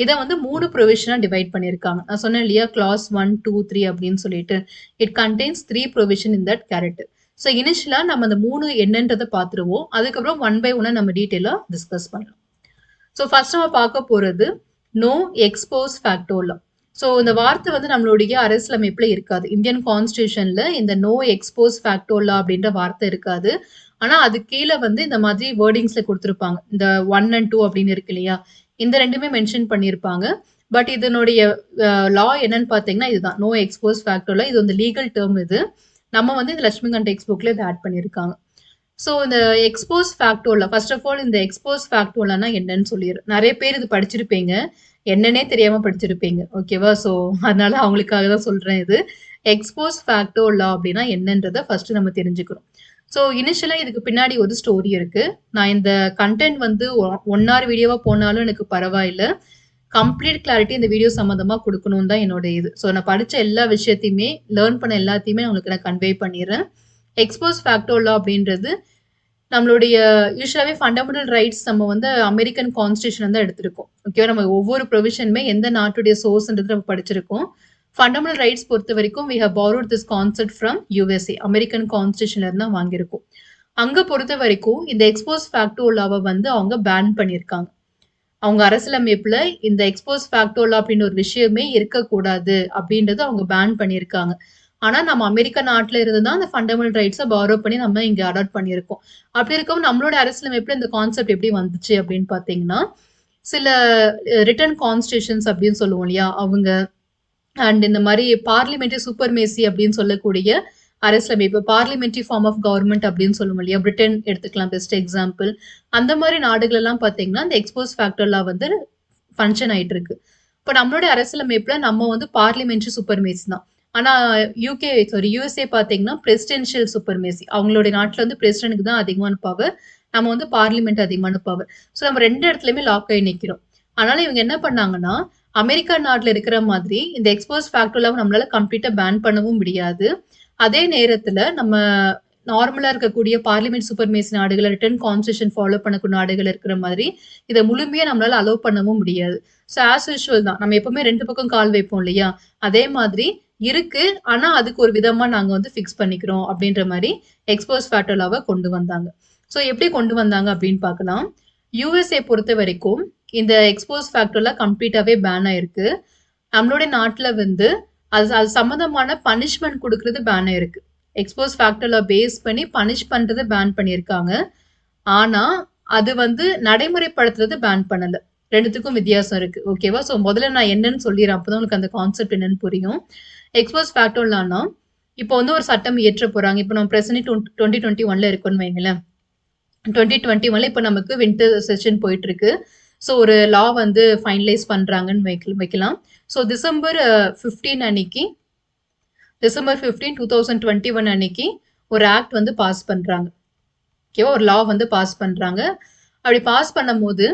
இதை வந்து 3 ப்ரொவிஷனா டிவைட் பண்ணியிருக்காங்க. நான் சொன்னேன் இல்லையா, கிளாஸ் 1, 2, 3 அப்படின்னு சொல்லிட்டு. It contains 3 provision in that character. So இனிஷியலா நம்ம அந்த 3 என்னன்றதை பார்த்துருவோம். அதுக்கப்புறம் ஒன் பை ஒன்னா நம்ம டீட்டெயிலா டிஸ்கஸ் பண்ணலாம். ஸோ ஃபர்ஸ்ட் நம்ம பார்க்க போறது நோ எக்ஸ்போஸ் ஃபேக்டோ லா. ஸோ இந்த வார்த்தை வந்து நம்மளுடைய அரசியலமைப்புல இருக்காது. இந்தியன் கான்ஸ்டியூஷன்ல இந்த நோ எக்ஸ்போஸ் ஃபேக்டோ லா அப்படின்ற வார்த்தை இருக்காது. ஆனா அது கீழே வந்து இந்த மாதிரி வேர்டிங்ஸ்ல கொடுத்துருப்பாங்க. இந்த 1 and 2 அப்படின்னு இருக்கு இல்லையா, இந்த ரெண்டுமே மென்ஷன் பண்ணியிருப்பாங்க. பட் இதனுடைய லா என்னன்னு பார்த்தீங்கன்னா இதுதான், நோ எக்ஸ்போஸ் ஃபேக்டோ லா. இது வந்து லீகல் டேர்ம். இது நம்ம வந்து இந்த லட்சுமிகாந்த் டெக்ஸ்ட் புக்ல இதை ஆட் பண்ணியிருக்காங்க. ஸோ இந்த எக்ஸ்போஸ் ஃபேக்டோலா, ஃபர்ஸ்ட் ஆஃப் ஆல் இந்த எக்ஸ்போஸ் ஃபேக்டோலானா என்னன்னு சொல்லிடுறேன். நிறைய பேர் இது படிச்சிருப்பீங்க, என்னன்னே தெரியாம படிச்சிருப்பீங்க. ஓகேவா? ஸோ அதனால அவங்களுக்காக தான் சொல்றேன். இது எக்ஸ்போஸ் ஃபேக்டோலா அப்படின்னா என்னன்றதை ஃபர்ஸ்ட் நம்ம தெரிஞ்சுக்கணும். ஸோ இனிஷியலா இதுக்கு பின்னாடி ஒரு ஸ்டோரி இருக்கு. நான் இந்த கண்டென்ட் வந்து 1 hour வீடியோவா போனாலும் எனக்கு பரவாயில்ல. கம்ப்ளீட் கிளாரிட்டி இந்த வீடியோ சம்மந்தமா குடுக்கணும்னு தான் என்னோட இது. ஸோ நான் படிச்ச எல்லா விஷயத்தையுமே, லேர்ன் பண்ண எல்லாத்தையுமே உங்களுக்கு நான் கன்வே பண்ணிர்றேன். எக்ஸ் போஸ்ட் ஃபேக்டோ லா அப்படின்றது நம்மளுடைய யூசுவலாவே ஃபண்டமெண்டல் ரைட்ஸ் நம்ம வந்து அமெரிக்கன் கான்ஸ்டிடியூஷன் தான் எடுத்திருக்கோம். ஓகேவா? நம்ம ஒவ்வொரு ப்ரொவிஷனுமே எந்த நாட்டுடைய சோர்ஸ்ன்றது நம்ம படிச்சிருக்கோம். ஃபண்டமெண்டல் ரைட்ஸ் பொறுத்தவரைக்கும் we have borrowed this concept from USA. American கான்ஸ்டிடியூஷன்ல இருந்து தான் வாங்கியிருக்கோம். அங்க பொறுத்தவரைக்கும் இந்த எக்ஸ் போஸ்ட் ஃபேக்டோ லாவ வந்து அவங்க பேன் பண்ணியிருக்காங்க. அவங்க அரசியலமைப்புல இந்த எக்ஸ் போஸ்ட் ஃபேக்டோ லா அப்படின்னு ஒரு விஷயமே இருக்கக்கூடாது அப்படின்றத அவங்க பேன் பண்ணியிருக்காங்க. ஆனா நம்ம அமெரிக்க நாட்டுல இருந்து தான் அந்த ஃபண்டமெண்டல் ரைட்ஸை பாரோ பண்ணி நம்ம இங்க அடாப்ட் பண்ணியிருக்கோம். அப்படி இருக்கவும் நம்மளோட அரசியலமைப்புல இந்த கான்செப்ட் எப்படி வந்துச்சு அப்படின்னு பாத்தீங்கன்னா, சில ரிட்டன் கான்ஸ்டிடியூஷன்ஸ் அப்படின்னு சொல்லுவோம் இல்லையா, அவங்க அண்ட் இந்த மாதிரி பார்லிமெண்டரி சூப்பர்மேசி அப்படின்னு சொல்லக்கூடிய அரசியலமைப்பு, பார்லிமெண்டரி ஃபார்ம் ஆஃப் கவர்மெண்ட் அப்படின்னு சொல்லுவோம் இல்லையா, பிரிட்டன் எடுத்துக்கலாம் பெஸ்ட் எக்ஸாம்பிள். அந்த மாதிரி நாடுகள் எல்லாம் பாத்தீங்கன்னா இந்த எக்ஸ்போஸ் ஃபேக்டர்லாம் வந்து ஃபங்க்ஷன் ஆயிட்டு இருக்கு. இப்போ நம்மளுடைய அரசியலமைப்புல நம்ம வந்து பார்லிமெண்டரி சூப்பர்மேசி தான். ஆனா யுஎஸ்ஏ பாத்தீங்கன்னா பிரசிடென்ஷியல் சூப்பர்மேசி. அவங்களுடைய நாட்டுல வந்து பிரசிடென்ட்க்கு தான் அதிகமான பவர், நம்ம வந்து பார்லிமெண்ட் அதிகமான பவர். ஸோ நம்ம 2 இடத்துலயுமே லாக் ஆகி நிக்கிறோம். அதனால இவங்க என்ன பண்ணாங்கன்னா, அமெரிக்கா நாட்டுல இருக்கிற மாதிரி இந்த எக்ஸ்போஸ் ஃபேக்டர்லாம் நம்மளால கம்ப்ளீட்டா பேன் பண்ணவும் முடியாது. அதே நேரத்துல நம்ம நார்மலா இருக்கக்கூடிய பார்லிமெண்ட் சூப்பர்மேசி நாடுகள், ரிட்டன் கான்ஸ்டிடியூஷன் ஃபாலோ பண்ணக்கூடிய நாடுகள் இருக்கிற மாதிரி இதை முழுமையா நம்மளால அலோவ் பண்ணவும் முடியாது. ஸோ ஆஸ் யூஷுவல் தான். நம்ம எப்பவுமே 2 பக்கம் கால் வைப்போம் இல்லையா, அதே மாதிரி இருக்கு. ஆனா அதுக்கு ஒரு விதமா நாங்க வந்து ஃபிக்ஸ் பண்ணிக்கிறோம் அப்படின்ற மாதிரி எக்ஸ்போஸ் ஃபேக்டர் லாவை கொண்டு வந்தாங்க. ஸோ எப்படி கொண்டு வந்தாங்க அப்படின்னு பார்க்கலாம். யுஎஸ்ஏ பொறுத்த வரைக்கும் இந்த எக்ஸ்போஸ் ஃபேக்டர்ல கம்ப்ளீட்டாவே பேன் ஆயிருக்கு. நம்மளுடைய நாட்டுல வந்து அது சம்பந்தமான பனிஷ்மெண்ட் கொடுக்கறது பேன் ஆயிருக்கு. எக்ஸ்போஸ் ஃபேக்டர்ல பேஸ் பண்ணி பனிஷ் பண்றது பேன் பண்ணியிருக்காங்க. ஆனா அது வந்து நடைமுறைப்படுத்துறது பேன் பண்ணல. ரெண்டுத்துக்கும் வித்தியாசம் இருக்கு. ஓகேவா? ஸோ முதல்ல நான் என்னன்னு சொல்லிடுறேன். அப்பதான் உங்களுக்கு அந்த கான்செப்ட் என்னன்னு புரியும். எக்ஸ்போஸ் ஃபேக்டர்லானா இப்போ வந்து ஒரு சட்டம் இயற்ற போறாங்க. இப்போ நம்ம பிரசன்ட் 2021ல இருக்கோம்னு வைங்களேன். 2021ல இப்போ நமக்கு வின்டர் செஷன் போயிட்டு இருக்கு. ஸோ ஒரு லா வந்து ஃபைனலைஸ் பண்றாங்கன்னு வைக்கலாம். ஸோ டிசம்பர் 15 அன்னைக்கு, டிசம்பர் 15 2021 அன்னைக்கு ஒரு ஆக்ட் வந்து பாஸ் பண்றாங்க. ஓகேவா? ஒரு லா வந்து பாஸ் பண்றாங்க. அப்படி பாஸ் பண்ணும்போது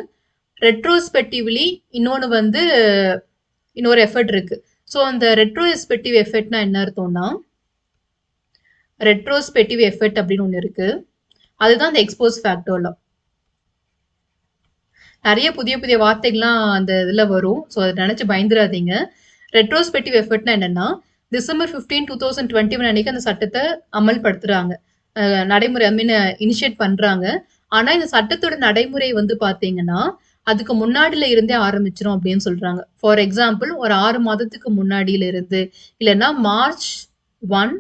ரெட்ரோஸ்பெக்டிவ்லி இன்னொரு எஃபர்ட் இருக்கு. ஸோ அந்த ரெட்ரோஸ்பெக்டிவ் எஃபெக்ட்னா என்ன அர்த்தம்னா, ரெட்ரோஸ்பெக்டிவ் எஃபெக்ட் அப்படின்னு ஒன்று இருக்கு. அதுதான் அந்த எக்ஸ்போஸ் ஃபேக்டர் லா. நிறைய புதிய புதிய வார்த்தைகள்லாம் அந்த இதுல வரும். ஸோ அதை நினைச்சு பயந்துடாதீங்க. ரெட்ரோஸ்பெக்டிவ் எஃபெக்ட்னா என்னன்னா, டிசம்பர் 15 2021 அன்னைக்கு அந்த சட்டத்தை அமல்படுத்துறாங்க. நடைமுறை இனிஷியேட் பண்றாங்க. ஆனா இந்த சட்டத்தோட நடைமுறை வந்து பாத்தீங்கன்னா அதுக்கு முன்னாடில இருந்தே ஆரம்பிச்சிரும் அப்படின்னு சொல்றாங்க. ஃபார் எக்ஸாம்பிள் ஒரு 6 மாதத்துக்கு முன்னாடியில இருந்து, இல்லைன்னா மார்ச் 1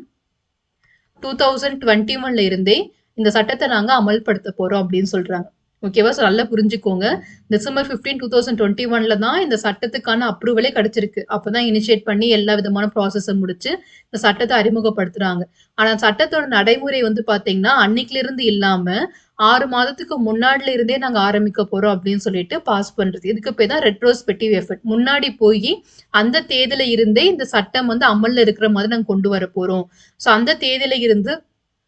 2021ல இருந்தே இந்த சட்டத்தை நாங்க அமல்படுத்த போறோம் அப்படின்னு சொல்றாங்க. ஓகேவா? ஸோ நல்லா புரிஞ்சுக்கோங்க. டிசம்பர் 15 2021ல தான் இந்த சட்டத்துக்கான அப்ரூவலே கிடைச்சிருக்கு. அப்பதான் இனிஷியேட் பண்ணி எல்லா விதமான ப்ராசஸை முடிச்சு இந்த சட்டத்தை அறிமுகப்படுத்துறாங்க. ஆனா சட்டத்தோட நடைமுறை வந்து பாத்தீங்கன்னா அன்னைக்குல இருந்து இல்லாம 6 மாதத்துக்கு முன்னாடில இருந்தே நாங்க ஆரம்பிக்க போறோம் அப்படின்னு சொல்லிட்டு பாஸ் பண்றது. இதுக்கு பேர் தான் ரெட்ரோஸ்பெக்டிவ் எஃபெக்ட். முன்னாடி போய் அந்த தேதியில இருந்தே இந்த சட்டம் வந்து அமல்ல இருக்கிற மாதிரி நாங்க கொண்டு வர போறோம். ஸோ அந்த தேதியில இருந்து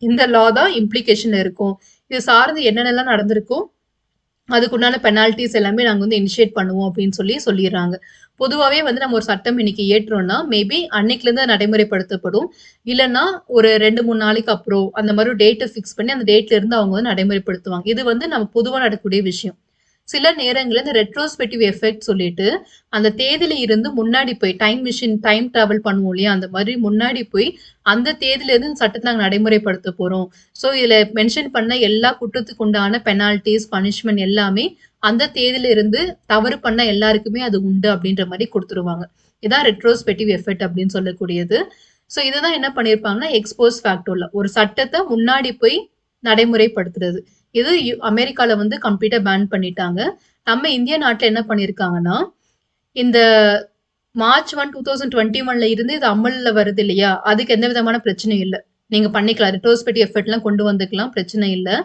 இந்த லா தான் இம்ப்ளிகேஷன் இருக்கும். இது சார்ந்து என்னென்னலாம் நடந்திருக்கும், அதுக்குண்டான பெனால்டிஸ் எல்லாமே நாங்க வந்து இனிஷியேட் பண்ணுவோம் அப்படின்னு சொல்லிடுறாங்க. பொதுவாவே வந்து நம்ம ஒரு சட்டம் இன்னைக்கு ஏற்றோம்னா மேபி அன்னைக்குல இருந்து நடைமுறைப்படுத்தப்படும். இல்லைன்னா ஒரு 2-3 நாளைக்கு அப்புறம் அந்த மாதிரி டேட்டை ஃபிக்ஸ் பண்ணி அந்த டேட்ல இருந்து அவங்க வந்து நடைமுறைப்படுத்துவாங்க. இது வந்து நம்ம பொதுவா நடக்கக்கூடிய விஷயம். சில நேரங்களில் இந்த ரெட்ரோஸ்பெக்டிவ் எஃபெக்ட் சொல்லிட்டு அந்த தேதியில இருந்து முன்னாடி போய் டைம் டிராவல் பண்ணுவோம் இல்லையா, அந்த மாதிரி முன்னாடி போய் அந்த தேதியில இருந்து இந்த சட்டத்தை நாங்கள் நடைமுறைப்படுத்த போறோம். ஸோ இதுல மென்ஷன் பண்ண எல்லா குற்றத்துக்கு உண்டான பெனால்டிஸ், பனிஷ்மெண்ட் எல்லாமே அந்த தேதியில இருந்து தவறு பண்ண எல்லாருக்குமே அது உண்டு அப்படின்ற மாதிரி கொடுத்துருவாங்க. இதான் ரெட்ரோஸ்பெக்டிவ் எஃபெக்ட் அப்படின்னு சொல்லக்கூடியது. ஸோ இதுதான் என்ன பண்ணியிருப்பாங்கன்னா எக்ஸ்போஸ் ஃபேக்டர்ல ஒரு சட்டத்தை முன்னாடி போய் நடைமுறைப்படுத்துறது. இது அமெரிக்கால வந்து கம்ப்ளீட்டா பேன் பண்ணிட்டாங்க. நம்ம இந்திய நாட்டுல என்ன பண்ணிருக்காங்கன்னா, இந்த மார்ச் 1 2021ல இருந்து இது அமல்ல வருது இல்லையா, அதுக்கு எந்த விதமான பிரச்சனையும் இல்ல. நீங்க பண்ணிக்கலாம். ரெட்ரோஸ்பெக்டிவ் எஃபெக்ட் எல்லாம் கொண்டு வந்துக்கலாம், பிரச்சனை இல்ல.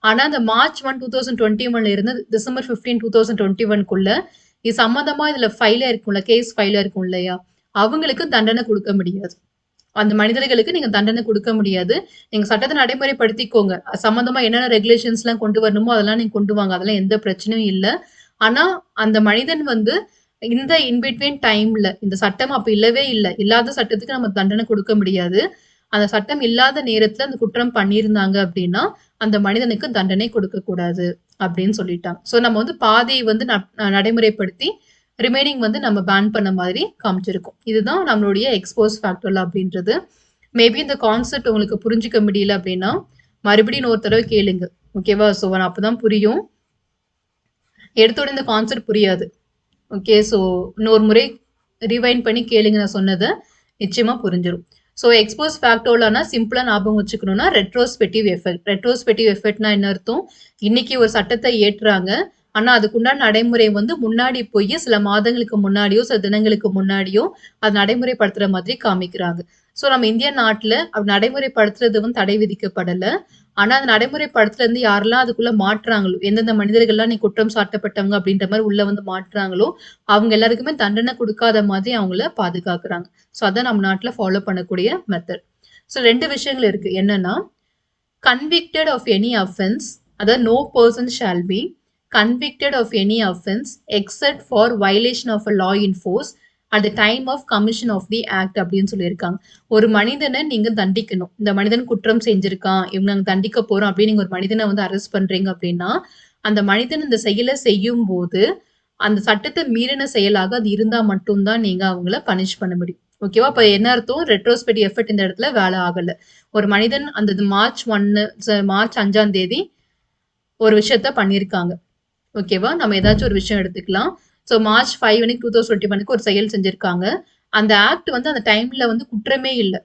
ஆனா அந்த மார்ச் 1 2021ல இருந்து டிசம்பர் 15 2021க்குள்ள இது சம்பந்தமா இதுல ஃபைலா இருக்கும்ல, கேஸ் ஃபைலா இருக்கும் இல்லையா, அவங்களுக்கு தண்டனை கொடுக்க முடியாது. அந்த மனிதர்களுக்கு நீங்க தண்டனை கொடுக்க முடியாது. நீங்க சட்டத்தை நடைமுறைப்படுத்திக்கோங்க. சம்பந்தமா என்னென்ன ரெகுலேஷன்ஸ் எல்லாம் கொண்டு வரணுமோ அதெல்லாம் நீங்க கொண்டு வாங்க. அதெல்லாம் எந்த பிரச்சனையும் இல்ல. ஆனா அந்த மனிதன் வந்து இந்த இன்பிட்வீன் டைம்ல இந்த சட்டம் அப்ப இல்லவே இல்ல. இல்லாத சட்டத்துக்கு நம்ம தண்டனை கொடுக்க முடியாது. அந்த சட்டம் இல்லாத நேரத்துல அந்த குற்றம் பண்ணியிருந்தாங்க அப்படின்னா, அந்த மனிதனுக்கு தண்டனை கொடுக்கக்கூடாது அப்படின்னு சொல்லிட்டாங்க. ஸோ நம்ம வந்து பாதி வந்து நடைமுறைப்படுத்தி ரிமைனிங் வந்து நம்ம பேன் பண்ண மாதிரி காமிச்சிருக்கோம். இதுதான் நம்மளுடைய எக்ஸ்போஸ் ஃபேக்டர் அப்படின்றது. மேபி இந்த கான்செப்ட் உங்களுக்கு புரிஞ்சுக்க முடியல அப்படின்னா மறுபடியும் இன்னொரு தடவை கேளுங்க. ஓகேவா? ஸோ அப்பதான் புரியும். எடுத்தோட இந்த கான்செப்ட் புரியாது. ஓகே, ஸோ இன்னொரு முறை ரிவைண்ட் பண்ணி கேளுங்க நான் சொன்னதை, நிச்சயமா புரிஞ்சிடும். ஸோ எக்ஸ்போஸ் ஃபேக்டோலானா சிம்பிளா ஞாபகம் வச்சுக்கணும்னா ரெட்ரோஸ்பெக்டிவ் எஃபெக்ட். ரெட்ரோஸ்பெக்டிவ் எஃபெக்ட்னா என்ன அர்த்தம்? இன்னைக்கு ஒரு சட்டத்தை ஏற்றுறாங்க, ஆனா அதுக்குண்டான நடைமுறை வந்து முன்னாடி போய் சில மாதங்களுக்கு முன்னாடியோ சில தினங்களுக்கு முன்னாடியோ அது நடைமுறைப்படுத்துற மாதிரி காமிக்கிறாங்க. ஸோ நம்ம இந்திய நாட்டுல நடைமுறைப்படுத்துறது வந்து தடை விதிக்கப்படல. ஆனா அது நடைமுறைப்படுத்துறது இருந்து யாரெல்லாம் அதுக்குள்ள மாற்றாங்களோ, எந்தெந்த மனிதர்கள்லாம் நீ குற்றம் சாட்டப்பட்டவங்க அப்படின்ற மாதிரி உள்ள வந்து மாற்றாங்களோ அவங்க எல்லாருக்குமே தண்டனை கொடுக்காத மாதிரி அவங்கள பாதுகாக்கிறாங்க. ஸோ அதான் நம்ம நாட்டுல ஃபாலோ பண்ணக்கூடிய மெத்தட். ஸோ 2 விஷயங்கள் இருக்கு. என்னன்னா, convicted of any offense, அதாவது no person shall be convicted of any offense except for violation of a law in force at the time of commission of the act அப்படின்னு சொல்லியிருக்காங்க. ஒரு மனிதனை நீங்க தண்டிக்கணும். இந்த மனிதன் குற்றம் செஞ்சிருக்கான், இவங்க நாங்க தண்டிக்க போறோம் அப்படின்னு நீங்க ஒரு மனிதனை வந்து அரெஸ்ட் பண்றீங்க அப்படின்னா, அந்த மனிதன் இந்த செயலை செய்யும் போது அந்த சட்டத்தை மீறின செயலாக அது இருந்தா மட்டும்தான் நீங்க அவங்கள பனிஷ் பண்ண முடியும். ஓகேவா? அப்ப என்ன அர்த்தம்? ரெட்ரோஸ்பெக்டிவ் எஃபெக்ட் இந்த இடத்துல வேலை ஆகல. ஒரு மனிதன் அந்த மார்ச் 5ஆம் தேதி ஒரு விஷயத்த பண்ணியிருக்காங்க. ஓகேவா? நம்ம ஏதாச்சும் ஒரு விஷயம் எடுத்துக்கலாம். ஸோ மார்ச் 5 2021 ஒரு செயல் செஞ்சிருக்காங்க. அந்த ஆக்ட் வந்து அந்த டைம்ல வந்து குற்றமே இல்லை.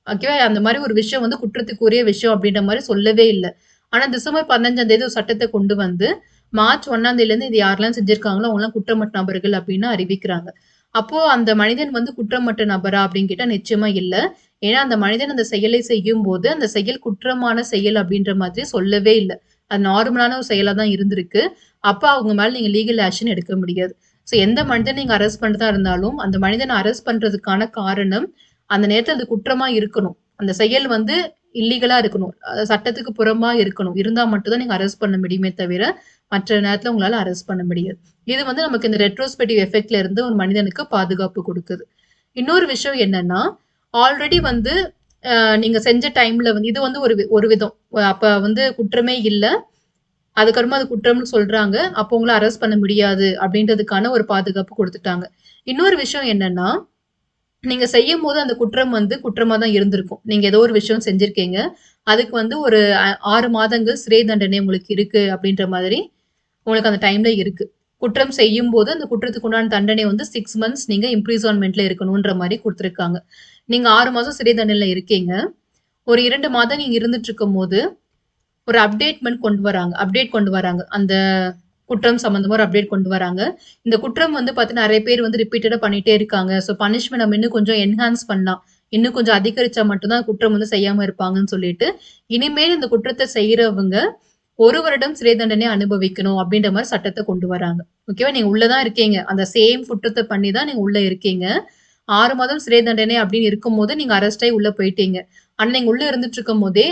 ஓகேவா? அந்த மாதிரி ஒரு விஷயம் வந்து குற்றத்துக்குரிய விஷயம் அப்படின்ற மாதிரி சொல்லவே இல்லை. ஆனா டிசம்பர் 15ஆம் தேதி ஒரு சட்டத்தை கொண்டு வந்து மார்ச் 1ஆம் தேதியிலேருந்து இது யாரெல்லாம் செஞ்சிருக்காங்களோ அவங்கலாம் குற்றமற்ற நபர்கள் அப்படின்னு அறிவிக்கிறாங்க. அப்போ அந்த மனிதன் வந்து குற்றமற்ற நபரா அப்படின்னு கேட்டா நிச்சயமா இல்ல. ஏன்னா அந்த மனிதன் அந்த செயலை செய்யும் போது அந்த செயல் குற்றமான செயல் அப்படின்ற மாதிரி சொல்லவே இல்லை. அது நார்மலான ஒரு செயலா தான் இருந்திருக்கு. அப்ப அவங்க மேல நீங்க லீகல் ஆக்ஷன் எடுக்க முடியாது. ஸோ எந்த மனிதன் நீங்க அரெஸ்ட் பண்றதா இருந்தாலும் அந்த மனிதனை அரெஸ்ட் பண்றதுக்கான காரணம் அந்த நேரத்துல அது குற்றமா இருக்கணும். அந்த செயல் வந்து இல்லீகலா இருக்கணும். சட்டத்துக்கு புறமா இருக்கணும். இருந்தா மட்டும் தான் நீங்க அரெஸ்ட் பண்ண முடியுமே தவிர மற்ற நேரத்துல உங்களால அரெஸ்ட் பண்ண முடியாது. இது வந்து நமக்கு இந்த ரெட்ரோஸ்பெக்டிவ் எஃபெக்ட்ல இருந்து ஒரு மனிதனுக்கு பாதுகாப்பு கொடுக்குது. இன்னொரு விஷயம் என்னன்னா, ஆல்ரெடி வந்து நீங்க செஞ்ச டைம்ல வந்து இது வந்து ஒரு விதம். அப்ப வந்து குற்றமே இல்ல. அதுக்கப்புறமா அது குற்றம்னு சொல்றாங்க. அப்போ உங்களை அரெஸ்ட் பண்ண முடியாது அப்படின்றதுக்கான ஒரு பாதுகாப்பு கொடுத்துட்டாங்க. இன்னொரு விஷயம் என்னன்னா, நீங்க செய்யும்போது அந்த குற்றம் வந்து குற்றமா தான் இருந்திருக்கும். நீங்க ஏதோ ஒரு விஷயம் செஞ்சிருக்கீங்க. அதுக்கு வந்து ஒரு 6 மாதங்கள் சிறை தண்டனை உங்களுக்கு இருக்கு அப்படின்ற மாதிரி உங்களுக்கு அந்த டைம்ல இருக்கு. குற்றம் செய்யும்போது அந்த குற்றத்துக்கு உண்டான தண்டனை வந்து 6 மந்த்ஸ் நீங்க இம்ப்ரிசன்மென்ட்ல இருக்கணும்ன்ற மாதிரி குடுத்திருக்காங்க. நீங்க 6 மாசம் சிறை தண்டனையில இருக்கீங்க. ஒரு 2 மாதம் நீங்க இருந்துட்டு இருக்கும்போது ஒரு அப்டேட் கொண்டு வராங்க. அந்த குற்றம் சம்பந்தமா ஒரு அப்டேட் கொண்டு வராங்க. இந்த குற்றம் வந்து பார்த்தீங்கன்னா, நெறைய பேர் வந்து ரிப்பீட்டடா பண்ணிட்டே இருக்காங்க. ஸோ பனிஷ்மென்ட் நம்ம இன்னும் கொஞ்சம் என்ஹான்ஸ் பண்ணலாம். இன்னும் கொஞ்சம் அதிகரிச்சா மட்டும் தான் குற்றம் வந்து செய்யாம இருப்பாங்கன்னு சொல்லிட்டு, இனிமேல் இந்த குற்றத்த செய்றவங்க 1 வருடம் சிறை தண்டனை அனுபவிக்கணும் அப்படின்ற மாரி சட்டத்த கொண்டு வராங்க. ஓகேவா? நீங்க உள்ள தான் இருக்கீங்க. அந்த சேம் குற்றத்த பண்ணி தான் நீங்க உள்ள இருக்கீங்க. 6 மாதம் சிறை தண்டனை அப்படின்னு இருக்கும்போது நீங்க அரெஸ்ட் ஆயி உள்ள போயிட்டீங்க. ஆனா நீங்க உள்ள இருந்துட்டு இருக்கும்போதே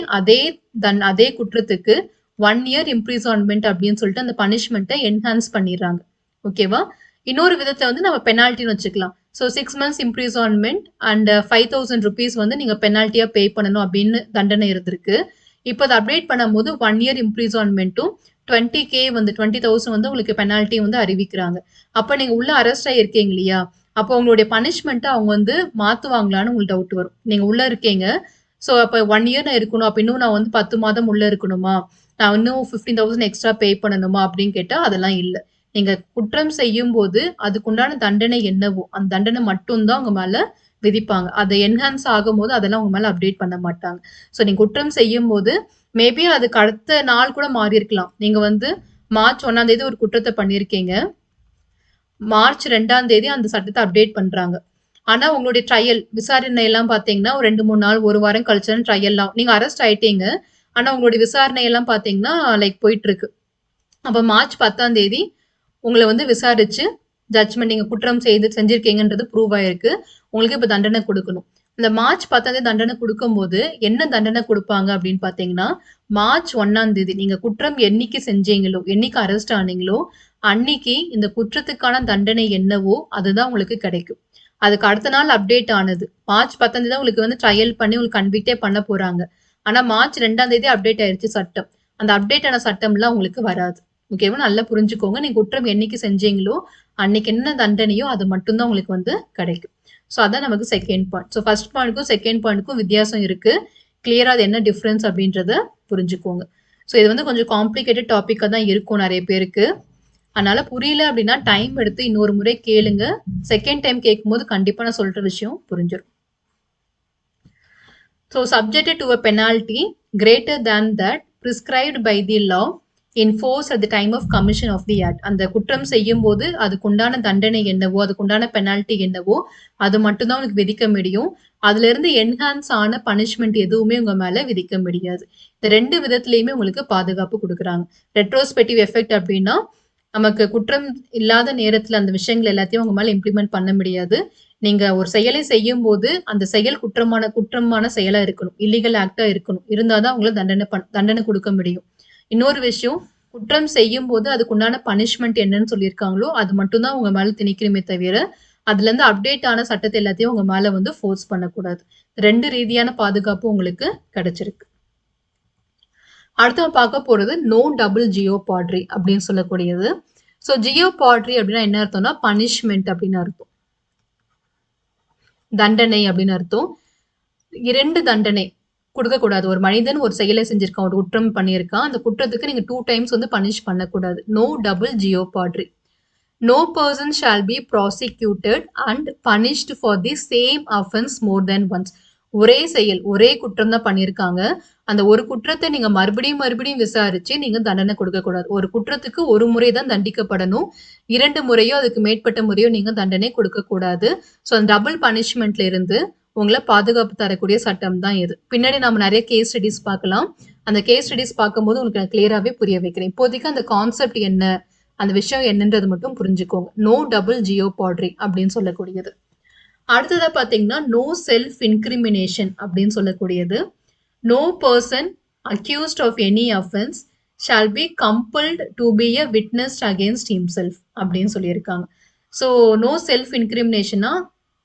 அதே குற்றத்துக்கு 1 இயர் இம்ப்ரிசன்மென்ட் அப்படின்னு சொல்லிட்டு அந்த பனிஷ்மென்ட்ட என்ஹான்ஸ் பண்ணிடுறாங்க. ஓகேவா? இன்னொரு விதத்துல வந்து நம்ம பெனால்டின்னு வச்சுக்கலாம். ஸோ 6 மந்த்ஸ் இம்ப்ரிசன்மென்ட் அண்ட் ₹5000 வந்து நீங்க பெனால்டியா பே பண்ணணும் அப்படின்னு தண்டனை இருந்திருக்கு. இப்ப அத அப்டேட் பண்ணும்போது 1 இயர் இம்ப்ரிசன்மென்ட்டும் 20K வந்து 20,000 வந்து உங்களுக்கு பெனால்டி வந்து அறிவிக்கிறாங்க. அப்ப நீங்க உள்ள அரெஸ்ட் ஆயிருக்கீங்க இல்லையா? அப்போ உங்களுடைய பனிஷ்மென்ட்ட அவங்க வந்து மாத்துவாங்களான்னு உங்களுக்கு டவுட் வரும். நீங்க உள்ள இருக்கீங்க. ஸோ அப்ப 1 இயர் நான் இருக்கணும். அப்ப இன்னும் நான் வந்து 10 மாதம் உள்ள இருக்கணுமா? நான் இன்னும் 15,000 எக்ஸ்ட்ரா பே பண்ணணுமா? அப்படின்னு கேட்டா அதெல்லாம் இல்ல. நீங்க குற்றம் செய்யும்போது அதுக்குண்டான தண்டனை என்னவோ, அந்த தண்டனை மட்டும் தான் உங்க மேல விதிப்பாங்க. அது என்ஹான்ஸ் ஆகும்போது அதெல்லாம் உங்க மேல அப்டேட் பண்ண மாட்டாங்க. ஸோ நீங்க குற்றம் செய்யும்போது மேபி அதுக்கு அடுத்த நாள் கூட மாறியிருக்கலாம். நீங்க வந்து மார்ச் 1ஆம் தேதி ஒரு குற்றத்த பண்ணியிருக்கீங்க. மார்ச் 2ஆம் தேதி அந்த சட்டத்த அப்டேட் பண்றாங்க. ஆனா உங்களுடைய விசாரணை எல்லாம் பார்த்தீங்கன்னா, ஒரு 2, 3 நாள், 1 வாரம் கழிச்சு தான் ட்ரையல்லாம் நீங்க அரெஸ்ட் ஆயிட்டீங்க. ஆனா உங்களுடைய விசாரணை எல்லாம் பார்த்தீங்கன்னா, போயிட்டு இருக்கு. அப்ப மார்ச் 10ஆம் தேதி உங்கள வந்து விசாரிச்சு ஜட்ஜ்மென்ட் நீங்க குற்றம் செஞ்சிருக்கீங்கன்றது ப்ரூவ் ஆயிருக்கு. உங்களுக்கு இப்ப தண்டனை குடுக்கணும். இந்த மார்ச் 10 தண்டனை கொடுக்கும்போது என்ன தண்டனை கொடுப்பாங்க அப்படின்னு பாத்தீங்கன்னா, மார்ச் 1 நீங்க குற்றம் என்னைக்கு செஞ்சீங்களோ, என்னைக்கு அரெஸ்ட் ஆனீங்களோ, அன்னைக்கு இந்த குற்றத்துக்கான தண்டனை என்னவோ அதுதான் உங்களுக்கு கிடைக்கும். அதுக்கு அடுத்த நாள் அப்டேட் ஆனது. மார்ச் 10 தான் உங்களுக்கு வந்து ட்ரையல் பண்ணி உங்களுக்கு கன்விக்டே பண்ண போறாங்க. ஆனா மார்ச் 2 அப்டேட் ஆயிருச்சு சட்டம். அந்த அப்டேட் ஆன சட்டம்லாம் உங்களுக்கு வராது. ஓகேவா? நல்லா புரிஞ்சுக்கோங்க. நீங்க குற்றம் என்னைக்கு செஞ்சீங்களோ, அன்னைக்கு என்ன தண்டனையோ அது மட்டும் தான் உங்களுக்கு வந்து கிடைக்கும். ஸோ அதான் நமக்கு செகண்ட் பாயிண்ட். ஸோ ஃபர்ஸ்ட் பாயிண்ட்க்கும் செகண்ட் பாயிண்ட்க்கும் வித்தியாசம் இருக்கு. கிளியரா அது என்ன டிஃபரன்ஸ் அப்படின்றத புரிஞ்சுக்கோங்க. ஸோ இது வந்து கொஞ்சம் காம்ப்ளிகேட்டட் டாபிக்கா தான் இருக்கும் நிறைய பேருக்கு. அதனால புரியல அப்படின்னா டைம் எடுத்து இன்னொரு முறை கேளுங்க. செகண்ட் டைம் கேட்கும்போது கண்டிப்பா நான் சொல்ற விஷயம் புரிஞ்சிடும். So subjected to a penalty greater than that prescribed by the law in force at the time of commission of the act. அந்த குற்றம் செய்யும் போது அதுக்குண்டான தண்டனை என்னவோ, அதுக்குண்டான பெனால்ட்டி என்னவோ அது மட்டும்தான் உங்களுக்கு விதிக்க முடியும். அதுல இருந்து என்ஹான்ஸ் ஆன பனிஷ்மெண்ட் எதுவுமே உங்க மேல விதிக்க முடியாது. இந்த 2 விதத்திலயுமே உங்களுக்கு பாதுகாப்பு கொடுக்குறாங்க. ரெட்ரோஸ்பெக்டிவ் எஃபெக்ட் அப்படின்னா நமக்கு குற்றம் இல்லாத நேரத்துல அந்த விஷயங்கள் எல்லாத்தையும் உங்க மேல இம்ப்ளிமெண்ட் பண்ண முடியாது. நீங்க ஒரு செயலை செய்யும் போது அந்த செயல் குற்றமான செயலா இருக்கணும். இல்லீகல் ஆக்டா இருக்கணும். இருந்தாதான் உங்களை தண்டனை கொடுக்க முடியும். இன்னொரு விஷயம், குற்றம் செய்யும் போது அதுக்குண்டான பனிஷ்மெண்ட் என்னன்னு சொல்லியிருக்காங்களோ அது மட்டும் தான் உங்க மேல திணிக்கணுமே தவிர அதுல இருந்து அப்டேட் ஆன சட்டத்தை எல்லாத்தையும் உங்க மேல வந்து ஃபோர்ஸ் பண்ணக்கூடாது. 2 ரீதியான பாதுகாப்பு உங்களுக்கு கிடைச்சிருக்கு. அடுத்து நம்ம பார்க்க போறது நோ டபுள் ஜியோபாட்ரி அப்படின்னு சொல்லக்கூடியது. ஸோ ஜியோபாட்ரி அப்படின்னா என்ன அர்த்தம்னா பனிஷ்மெண்ட் அப்படின்னு அர்த்தம். தண்டனை அப்படின்னு அர்த்தம். 2 தண்டனை கொடுக்கக்கூடாது. ஒரு மனிதன் ஒரு செயலை செஞ்சிருக்கான், ஒரு குற்றம் பண்ணியிருக்கான். அந்த குற்றத்துக்கு நீங்க 2 டைம்ஸ் வந்து பனிஷ் பண்ணக்கூடாது. No double jeopardy. No person shall be prosecuted and punished for the same offense more than once. ஒரே செயல், ஒரே குற்றம் தான் பண்ணியிருக்காங்க. அந்த ஒரு குற்றத்தை நீங்க மறுபடியும் விசாரிச்சு நீங்க தண்டனை கொடுக்கக்கூடாது. ஒரு குற்றத்துக்கு ஒரு முறை தான் தண்டிக்கப்படணும். 2 முறையோ அதுக்கு மேற்பட்ட முறையோ நீங்க தண்டனை கொடுக்கக்கூடாது. ஸோ அந்த டபுள் பனிஷ்மெண்ட்ல இருந்து உங்களை பாதுகாப்பு தரக்கூடிய சட்டம் தான் இது. பின்னாடி நம்ம நிறைய கேஸ் ஸ்டடிஸ் பார்க்கலாம். அந்த கேஸ் ஸ்டடிஸ் பார்க்கும்போது உங்களுக்கு நான் கிளியராகவே புரிய வைக்கிறேன். இப்போதைக்கு அந்த கான்செப்ட் என்ன, அந்த விஷயம் என்னன்றது மட்டும் புரிஞ்சுக்கோங்க. நோ டபுள் ஜியோபாட்ரி அப்படின்னு சொல்லக்கூடியது. அடுத்ததா பாத்தீங்கன்னா நோ செல்ஃப் இன்கிரிமினேஷன் அப்படின்னு சொல்லக்கூடியது. No person accused of any offence shall be compelled to be a witness against himself அப்படின்னு சொல்லியிருக்காங்க. ஸோ நோ செல்ஃப் இன்கிரிமினேஷனா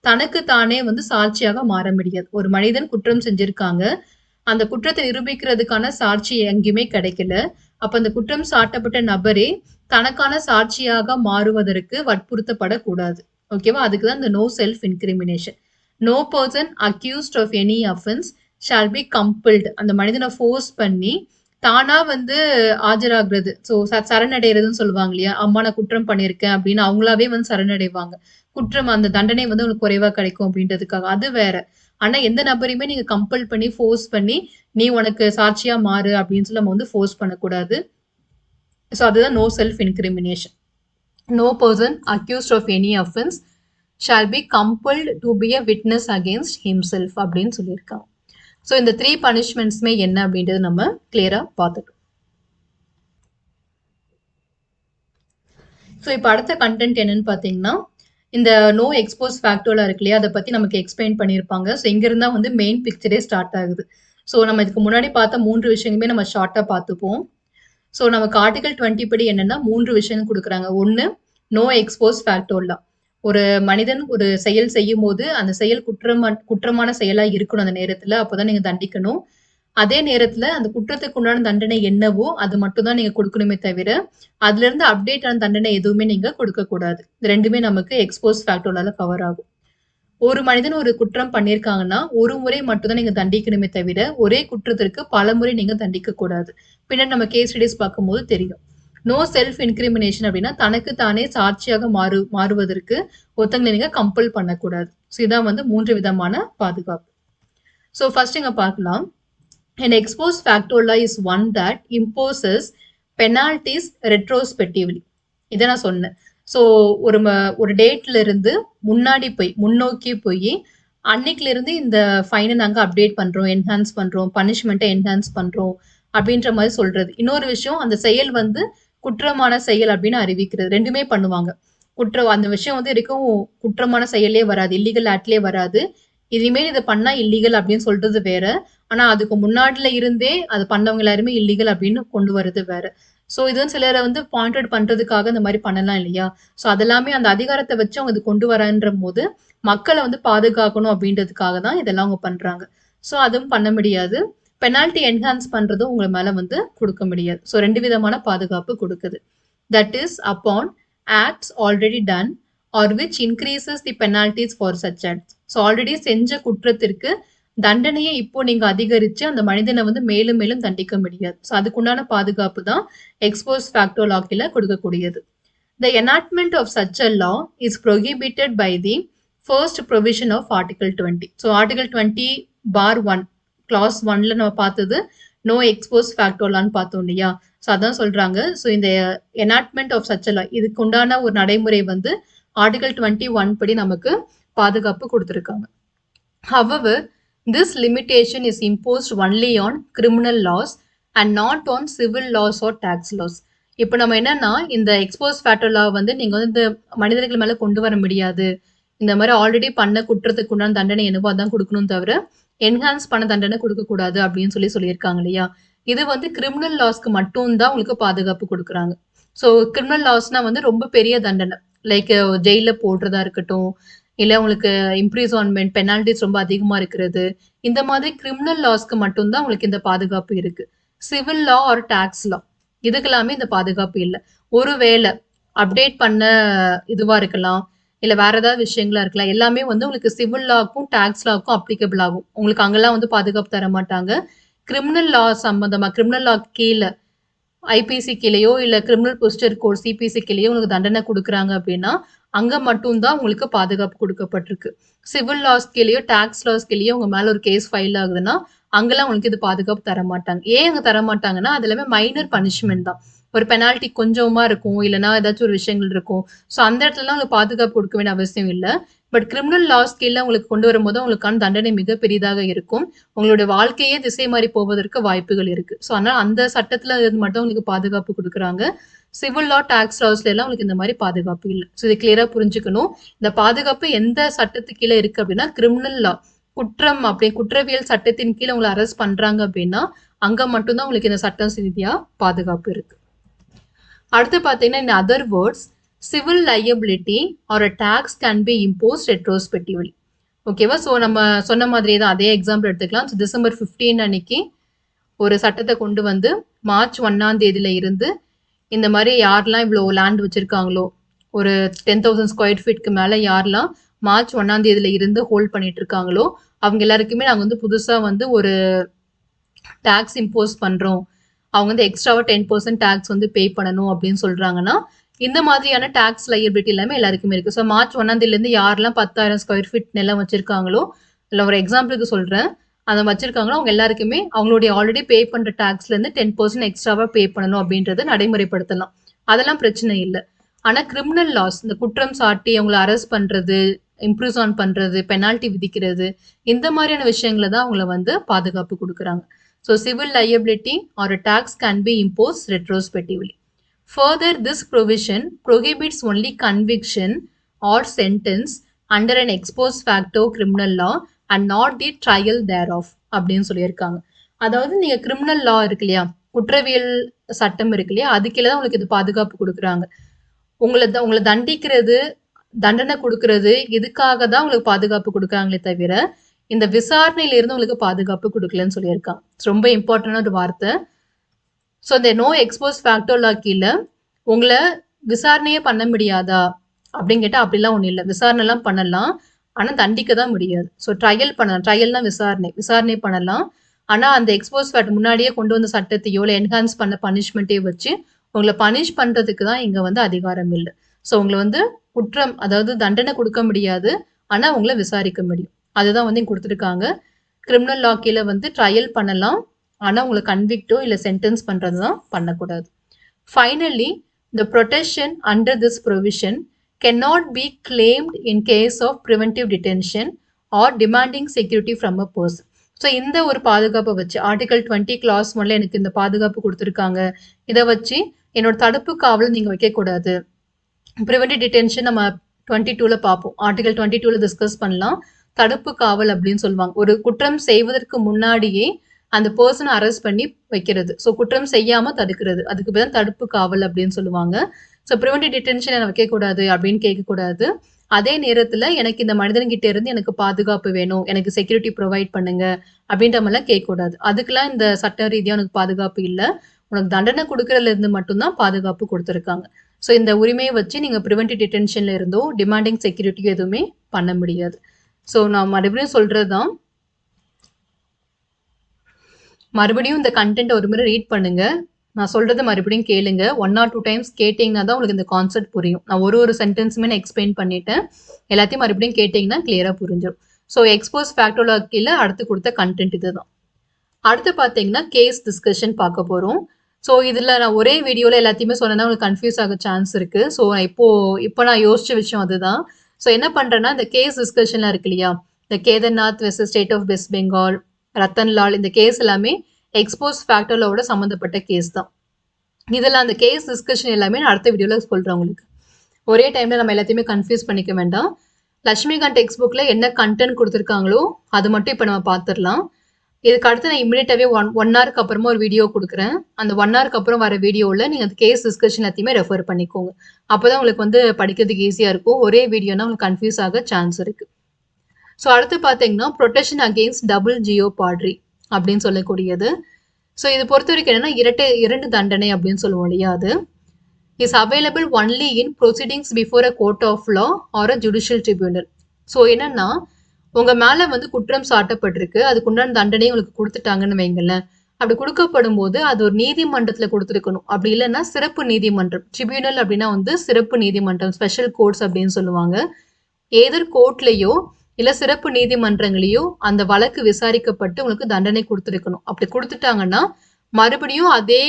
தனக்கு தானே வந்து சாட்சியாக மாற முடியாது. ஒரு மனிதன் குற்றம் செஞ்சிருக்காங்க, அந்த குற்றத்தை நிரூபிக்கிறதுக்கான சாட்சி எங்கேயுமே கிடைக்கல. அப்ப அந்த குற்றம் சாட்டப்பட்ட நபரே தனக்கான சாட்சியாக மாறுவதற்கு வற்புறுத்தப்படக்கூடாது. ஓகேவா? அதுக்குதான் இந்த no self incrimination. No person accused of any offence shall be compelled. அந்த மனிதனை ஃபோர்ஸ் பண்ணி தானா வந்து ஆஜராகிறது. ஸோ சரணடைறதுன்னு சொல்லுவாங்க இல்லையா? அம்மா நான் குற்றம் பண்ணியிருக்கேன் அப்படின்னு அவங்களாவே வந்து சரணடைவாங்க. குற்றம் அந்த தண்டனை வந்து உங்களுக்கு குறைவா கிடைக்கும் அப்படின்றதுக்காக. அது வேற. ஆனா எந்த நபரையுமே நீங்க கம்பல் பண்ணி ஃபோர்ஸ் பண்ணி நீ உனக்கு சாட்சியா மாறு அப்படின்னு சொல்லி நம்ம வந்து ஃபோர்ஸ் பண்ணக்கூடாது. ஸோ அதுதான் no self incrimination. No person accused of any offence shall be compelled to be a witness against himself அப்படின்னு சொல்லியிருக்காங்க. ஸோ இந்த 3 பனிஷ்மெண்ட்ஸுமே என்ன அப்படின்றது நம்ம கிளியரா பார்த்துட்டோம். ஸோ இப்போ அடுத்த கண்டென்ட் என்னன்னு பார்த்தீங்கன்னா, இந்த நோ எக்ஸ்போஸ் ஃபேக்டோலா இருக்கு இல்லையா, அதை பத்தி நமக்கு எக்ஸ்பிளைன் பண்ணியிருப்பாங்க. ஸோ இங்கிருந்தா வந்து மெயின் பிக்சரே ஸ்டார்ட் ஆகுது. ஸோ நம்ம இதுக்கு முன்னாடி பார்த்த 3 விஷயங்களுமே நம்ம ஷார்ட்டா பார்த்துப்போம். ஸோ நமக்கு ஆர்டிகல் 20 படி என்னன்னா 3 விஷயம் கொடுக்குறாங்க. 1 நோ எக்ஸ்போஸ் ஃபேக்டோலா. ஒரு மனிதன் ஒரு செயல் செய்யும் போது அந்த செயல் குற்றமான செயலா இருக்கணும் அந்த நேரத்துல. அப்பதான் நீங்க தண்டிக்கணும். அதே நேரத்துல அந்த குற்றத்துக்கு உண்டான தண்டனை என்னவோ அது மட்டும் தான் நீங்க கொடுக்கணுமே தவிர அதுல இருந்து அப்டேட் ஆன தண்டனை எதுவுமே நீங்க கொடுக்க கூடாது. இது 2மே நமக்கு எக்ஸ்போஸ் ஃபேக்டோலால கவர் ஆகும். ஒரு மனிதன் ஒரு குற்றம் பண்ணியிருக்காங்கன்னா ஒரு முறை மட்டும் தான் நீங்க தண்டிக்கணுமே தவிர ஒரே குற்றத்திற்கு பல முறை நீங்க தண்டிக்க கூடாது. பின்னாடி நம்ம கேஸ் ஸ்டடிஸ் பார்க்கும்போது தெரியும். நோ செல்ஃப் இன்கிரிமினேஷன் அப்படின்னா தனக்கு தானே சாட்சியாக மாறுவதற்கு ஒருத்தங்களை நீங்க கம்பல் பண்ணக்கூடாது. ஸோ இதான் வந்து 3 விதமான பாதுகாப்பு. ஸோ ஃபர்ஸ்ட் இங்க பார்க்கலாம். An exposed factola is one that imposes penalties retrospectively. இதை நான் சொன்னேன். ஸோ ஒரு டேட்ல இருந்து முன்னோக்கி போய் அன்னைக்குல இருந்து இந்த ஃபைனை நாங்கள் அப்டேட் பண்றோம், என்ஹான்ஸ் பண்றோம், பனிஷ்மெண்ட்டை என்ஹான்ஸ் பண்றோம் அப்படின்ற மாதிரி சொல்றது. இன்னொரு விஷயம், அந்த செயல் வந்து குற்றமான செயல் அப்படின்னு அறிவிக்கிறது. 2மே பண்ணுவாங்க. அந்த விஷயம் வந்து வரைக்கும் குற்றமான செயலே வராது, இல்லீகல் ஆக்ட்லேயே வராது. இனிமேல் இதை பண்ணா இல்லீகல் அப்படின்னு சொல்றது வேற. ஆனா அதுக்கு முன்னாடில இருந்தே அது பண்ணவங்க எல்லாருமே இல்லீகல் அப்படின்னு கொண்டு வர்றது வேற. ஸோ இது வந்து சிலரை வந்து பாயிண்ட் அவுட் பண்றதுக்காக இந்த மாதிரி பண்ணலாம் இல்லையா? ஸோ அதெல்லாமே அந்த அதிகாரத்தை வச்சு அவங்க இது கொண்டு வரன்ற போது மக்களை வந்து பாதுகாக்கணும் அப்படின்றதுக்காக தான் இதெல்லாம் அவங்க பண்றாங்க. ஸோ அதுவும் பண்ண முடியாது. பெனால்டி என்ஹான்ஸ் பண்றதும் உங்க மேல வந்து கொடுக்க முடியாது. ஸோ 2 விதமான பாதுகாப்பு கொடுக்குது. That is upon acts already done or which increases the penalties for such acts. So already செஞ்ச குற்றத்திற்கு தண்டனையை இப்போ நீங்க அதிகரிச்சு அந்த மனிதனை வந்து மேலும் மேலும் தண்டிக்க முடியாது. ஸோ அதுக்குண்டான பாதுகாப்பு தான் எக்ஸ்போஸ் ஃபேக்டோ லா கீழ கொடுக்கக்கூடியது. The enactment of such a law is prohibited by the first provision of Article 20. So Article 20 bar 1 clause 1ல நம்ம பார்த்தது no ex-post facto லான்னு பார்த்தோம் இல்லையா? ஸோ அதான் சொல்றாங்க. ஸோ இந்த enactment of such a law இதுக்கு உண்டான ஒரு நடைமுறை வந்து Article 21 படி நமக்கு பாதுகாப்பு கொடுத்திருக்காங்க. However, this limitation is imposed only on criminal laws and not on civil laws or tax laws. இப்போ நம்ம என்னன்னா இந்த எக்ஸ்போஸ் ஃபேக்டர் லா வந்து நீங்க வந்து இந்த மனிதர்கள் மேல கொண்டு வர முடியாது. இந்த மாதிரி ஆல்ரெடி பண்ண குற்றத்துக்கு உண்டான தண்டனை என்னவோ அதான் கொடுக்கணும் தவிர என்ஹான்ஸ் பண்ண தண்டனை கொடுக்க கூடாது அப்படின்னு சொல்லியிருக்காங்க இல்லையா? இது வந்து கிரிமினல் லாஸ்க்கு மட்டும்தான் உங்களுக்கு பாதுகாப்பு கொடுக்குறாங்க. ஸோ கிரிமினல் லாஸ்னா வந்து ரொம்ப பெரிய தண்டனை, லைக் ஜெயில போடுறதா இருக்கட்டும், இல்ல உங்களுக்கு இம்ப்ரிசான்மெண்ட் பெனால்டிஸ் ரொம்ப அதிகமா இருக்கிறது, இந்த மாதிரி கிரிமினல் லாஸ்க்கு மட்டும்தான் உங்களுக்கு இந்த பாதுகாப்பு இருக்கு. சிவில் லா ஆர் டாக்ஸ் லா இதுக்கெல்லாமே இந்த பாதுகாப்பு இல்லை. ஒருவேளை அப்டேட் பண்ண இதுவா இருக்கலாம், இல்ல வேற ஏதாவது விஷயங்களா இருக்கலாம், எல்லாமே வந்து உங்களுக்கு சிவில் லாக்கும் டாக்ஸ் லாக்கும் அப்ளிகபிள் ஆகும். உங்களுக்கு அங்கெல்லாம் வந்து பாதுகாப்பு தர மாட்டாங்க. கிரிமினல் லா சம்பந்தமா கிரிமினல் லா கீழே ஐபிசி கீழேயோ இல்ல கிரிமினல் ப்ரொசீஜர் கோட் சிபிசி கீழேயோ உங்களுக்கு தண்டனை கொடுக்குறாங்க அப்படின்னா அங்க மட்டும்தான் உங்களுக்கு பாதுகாப்பு கொடுக்கப்பட்டிருக்கு. சிவில் லாஸ் கீழேயோ டாக்ஸ் லாஸ் கீழேயோ உங்க மேல ஒரு கேஸ் ஃபைல் ஆகுதுன்னா அங்கெல்லாம் உங்களுக்கு இது பாதுகாப்பு தர மாட்டாங்க. ஏன் அங்க தர மாட்டாங்கன்னா அது எல்லாமே மைனர் பனிஷ்மெண்ட் தான். ஒரு பெனால்ட்டி கொஞ்சமா இருக்கும், இல்லைன்னா ஏதாச்சும் ஒரு விஷயங்கள் இருக்கும். ஸோ அந்த இடத்துலலாம் உங்களுக்கு பாதுகாப்பு கொடுக்க வேண்டிய அவசியம் இல்லை. பட் கிரிமினல் லாஸ் கீழே உங்களுக்கு கொண்டு வரும்போது உங்களுக்கான தண்டனை மிக பெரிதாக இருக்கும். உங்களுடைய வாழ்க்கையே திசை மாறி போவதற்கு வாய்ப்புகள் இருக்கு. ஸோ அதனால அந்த சட்டத்துல இருந்து மட்டும் உங்களுக்கு பாதுகாப்பு கொடுக்குறாங்க. சிவில் லா டாக்ஸ் லாஸ்ல எல்லாம் உங்களுக்கு இந்த மாதிரி பாதுகாப்பு இல்லை. ஸோ இது கிளியரா புரிஞ்சுக்கணும். இந்த பாதுகாப்பு எந்த சட்டத்துக்கு கீழே இருக்கு அப்படின்னா கிரிமினல் லா குற்றம் அப்படி குற்றவியல் சட்டத்தின் கீழே உங்களை அரெஸ்ட் பண்றாங்க அப்படின்னா அங்க மட்டும்தான் உங்களுக்கு இந்த சட்டம் ரீதியா பாதுகாப்பு இருக்கு. அடுத்து பாத்தீங்கன்னா in other words civil liability or a tax can be imposed retrospectively. ஓகேவா? ஸோ நம்ம சொன்ன மாதிரியே தான் அதே எக்ஸாம்பிள் எடுத்துக்கலாம். ஸோ டிசம்பர் 15 அன்னைக்கு ஒரு சட்டத்தை கொண்டு வந்து மார்ச் 1ஆம் தேதியில இருந்து இந்த மாதிரி யாரெல்லாம் இவ்வளோ லேண்ட் வச்சிருக்காங்களோ ஒரு 10,000 ஸ்கொயர் ஃபீட்க்கு மேல யாரெல்லாம் மார்ச் 1ஆம் தேதியில இருந்து ஹோல்ட் பண்ணிட்டு இருக்காங்களோ அவங்க எல்லாருக்குமே நாங்கள் வந்து புதுசா வந்து ஒரு டாக்ஸ் இம்போஸ் பண்றோம், அவங்க வந்து எக்ஸ்ட்ராவா 10% டாக்ஸ் வந்து பே பண்ணணும் அப்படின்னு சொல்றாங்கன்னா இந்த மாதிரியான டாக்ஸ் லையபிலிட்டி எல்லாமே எல்லாருக்குமே இருக்கு. ஸோ மார்ச் 1ஆம் தேதியிலேருந்து யாரெல்லாம் 10,000 ஸ்கொயர் ஃபீட் நிலம் வச்சிருக்காங்களோ, இல்லை ஒரு எக்ஸாம்பிளுக்கு சொல்றேன், அதை வச்சிருக்காங்களோ அவங்க எல்லாருக்குமே அவங்களுடைய ஆல்ரெடி பே பண்ற டாக்ஸ்ல இருந்து 10% எக்ஸ்ட்ராவா பே பண்ணணும் அப்படின்றத நடைமுறைப்படுத்தலாம். அதெல்லாம் பிரச்சனை இல்லை. ஆனா கிரிமினல் லாஸ் இந்த குற்றம் சாட்டி அவங்களை அரெஸ்ட் பண்றது, இம்ப்ரிசான் பண்றது, பெனால்ட்டி விதிக்கிறது, இந்த மாதிரியான விஷயங்களை தான் அவங்கள வந்து பாதுகாப்பு கொடுக்குறாங்க. So civil liability or a tax can be imposed retrospectively. Further, this provision prohibits only conviction or sentence under an ex post facto criminal law and not the trial thereof அப்படின்னு சொல்லியிருக்காங்க. அதாவது நீங்க கிரிமினல் லா இருக்கு இல்லையா, குற்றவியல் சட்டம் இருக்கு இல்லையா, அதுக்கீழே தான் உங்களுக்கு இது பாதுகாப்பு கொடுக்குறாங்க. உங்களை தண்டிக்கிறது, தண்டனை கொடுக்கறது இதுக்காக தான் உங்களுக்கு பாதுகாப்பு கொடுக்குறாங்களே தவிர இந்த விசாரணையில இருந்து உங்களுக்கு பாதுகாப்பு கொடுக்கலன்னு சொல்லியிருக்காங்க. ரொம்ப இம்பார்ட்டன்டான ஒரு வார்த்தை. ஸோ இந்த நோ எக்ஸ்போஸ் ஃபேக்டோ லா கீழே உங்களை விசாரணையே பண்ண முடியாதா அப்படின்னு கேட்டால் அப்படிலாம் ஒன்றும் இல்லை. விசாரணைலாம் பண்ணலாம், ஆனால் தண்டிக்க தான் முடியாது. ஸோ ட்ரையல் பண்ணலாம், ட்ரையல்னா விசாரணை பண்ணலாம். ஆனால் அந்த எக்ஸ்போஸ் ஃபேக்ட் முன்னாடியே கொண்டு வந்த சட்டத்தையோ இல்லை என்ஹான்ஸ் பண்ண பனிஷ்மெண்ட்டையோ வச்சு உங்களை பனிஷ் பண்ணுறதுக்கு தான் இங்கே வந்து அதிகாரம் இல்லை. ஸோ உங்களை வந்து குற்றம் அதாவது தண்டனை கொடுக்க முடியாது, ஆனால் உங்களை விசாரிக்க முடியும். அதுதான் வந்து இங்கே கொடுத்துருக்காங்க. கிரிமினல் லா கீழே வந்து ட்ரையல் பண்ணலாம், ஆனால் உங்களை கன்விக்டோ இல்லை சென்டென்ஸ் பண்ணுறது தான் பண்ணக்கூடாது. Finally the protection under this provision cannot be claimed in case of preventive detention or demanding security from a person. So இந்த ஒரு பாதுகாப்பை வச்சு ஆர்டிகல் 20 கிளாஸ் 1ல எனக்கு இந்த பாதுகாப்பு கொடுத்துருக்காங்க, இதை வச்சு என்னோட தடுப்பு காவல் நீங்கள் வைக்கக்கூடாது. ப்ரிவென்டிவ் டிடென்ஷன் நம்ம 22ல பார்ப்போம், ஆர்டிகல் 22ல டிஸ்கஸ் பண்ணலாம். தடுப்பு காவல் அப்படின்னு சொல்லுவாங்க. ஒரு குற்றம் செய்வதற்கு முன்னாடியே அந்த பர்சனை அரெஸ்ட் பண்ணி வைக்கிறது. ஸோ குற்றம் செய்யாம தடுக்கிறது. அதுக்கு பேர் தான் தடுப்பு காவல் அப்படின்னு சொல்லுவாங்க. ஸோ ப்ரிவென்டிவ் டிடென்ஷன் வைக்கக்கூடாது அப்படின்னு கேட்கக்கூடாது. அதே நேரத்துல எனக்கு இந்த மனிதன்கிட்ட இருந்து எனக்கு பாதுகாப்பு வேணும், எனக்கு செக்யூரிட்டி ப்ரொவைட் பண்ணுங்க அப்படின்ற மாதிரிலாம் கேட்கக்கூடாது. அதுக்கெல்லாம் இந்த சட்ட ரீதியா உனக்கு பாதுகாப்பு இல்ல. உனக்கு தண்டனை கொடுக்கறதுல இருந்து மட்டும்தான் பாதுகாப்பு கொடுத்துருக்காங்க. ஸோ இந்த உரிமையை வச்சு நீங்க ப்ரிவென்டிவ் டிடென்ஷன்ல இருந்தோ டிமாண்டிங் செக்யூரிட்டியோ எதுவுமே பண்ண முடியாது. ஸோ நான் மறுபடியும் சொல்றதுதான், மறுபடியும் இந்த கண்டென்ட் ஒரு முறை ரீட் பண்ணுங்க. நான் சொல்றதை மறுபடியும் கேளுங்க. 1 or 2 டைம்ஸ் கேட்டீங்கன்னா தான் உங்களுக்கு இந்த கான்செப்ட் புரியும். நான் ஒரு சென்டென்ஸுமே நான் எக்ஸ்பிளைன் பண்ணிட்டேன். எல்லாத்தையும் மறுபடியும் கேட்டீங்கன்னா கிளியரா புரிஞ்சிடும். ஸோ எக்ஸ்போஸ் ஃபேக்டோலா கீழே அடுத்து கொடுத்த கண்டென்ட் இதுதான். அடுத்து பார்த்தீங்கன்னா கேஸ் டிஸ்கஷன் பார்க்க போறோம். ஸோ இதில் நான் ஒரே வீடியோவில் எல்லாத்தையுமே சொன்னேன்னா உங்களுக்கு கன்ஃபியூஸ் ஆக சான்ஸ் இருக்கு. ஸோ இப்போ நான் யோசிச்ச விஷயம் அதுதான். ஸோ என்ன பண்றேன்னா, இந்த கேஸ் டிஸ்கஷன்லாம் இருக்கு இல்லையா, இந்த Kedarnath versus state of West Bengal, Rattanlal, இந்த கேஸ் எல்லாமே எக்ஸ்போஸ் ஃபேக்டோலாவோட சம்மந்தப்பட்ட கேஸ் தான். இதெல்லாம் அந்த கேஸ் டிஸ்கஷன் எல்லாமே நான் அடுத்த வீடியோவில் சொல்கிறேன் உங்களுக்கு. ஒரே டைமில் நம்ம எல்லாத்தையுமே கன்ஃபியூஸ் பண்ணிக்க வேண்டாம். லட்சுமிகாந்த் டெக்ஸ்ட் புக்கில் என்ன கண்டென்ட் கொடுத்துருக்காங்களோ அது மட்டும் இப்போ நம்ம பார்த்துடலாம். இதுக்கு அடுத்து நான் இமீடியட்டாகவே ஒன் ஹவருக்கு அப்புறமா ஒரு வீடியோ கொடுக்குறேன். அந்த 1 ஹவருக்கு அப்புறம் வர வீடியோவில் நீங்கள் அந்த கேஸ் டிஸ்கஷன் எல்லாத்தையுமே ரெஃபர் பண்ணிக்கோங்க. அப்போ தான் உங்களுக்கு வந்து படிக்கிறதுக்கு ஈஸியாக இருக்கும். ஒரே வீடியோனா உங்களுக்கு கன்ஃபியூஸ் ஆக சான்ஸ் இருக்குது. ஸோ அடுத்து பார்த்தீங்கன்னா ப்ரொடெக்ஷன் அகெயின்ஸ்ட் டபுள் ஜியோபாட்ரி அப்படின்னு சொல்லக்கூடியது. ஸோ இது பொறுத்த வரைக்கும் என்னன்னா, இரண்டு தண்டனை அப்படின்னு சொல்லுவோம் இல்லையா, அது is available only in proceedings before a court of law or a judicial tribunal. So என்னன்னா, உங்க மேல வந்து குற்றம் சாட்டப்பட்டிருக்கு, அதுக்கு உண்டான தண்டனை உங்களுக்கு கொடுத்துட்டாங்கன்னு வைங்களேன். அப்படி கொடுக்கப்படும் போது அது ஒரு நீதிமன்றத்துல கொடுத்துருக்கணும். அப்படி இல்லைன்னா சிறப்பு நீதிமன்றம், ட்ரிபியூனல் அப்படின்னா வந்து சிறப்பு நீதிமன்றம், ஸ்பெஷல் கோர்ட்ஸ் அப்படின்னு சொல்லுவாங்க. ஏதர் கோர்ட்லயோ இல்ல சிறப்பு நீதிமன்றங்களையோ அந்த வழக்கு விசாரிக்கப்பட்டு உங்களுக்கு தண்டனை கொடுத்துருக்கணும். அப்படி கொடுத்துட்டாங்கன்னா மறுபடியும் அதே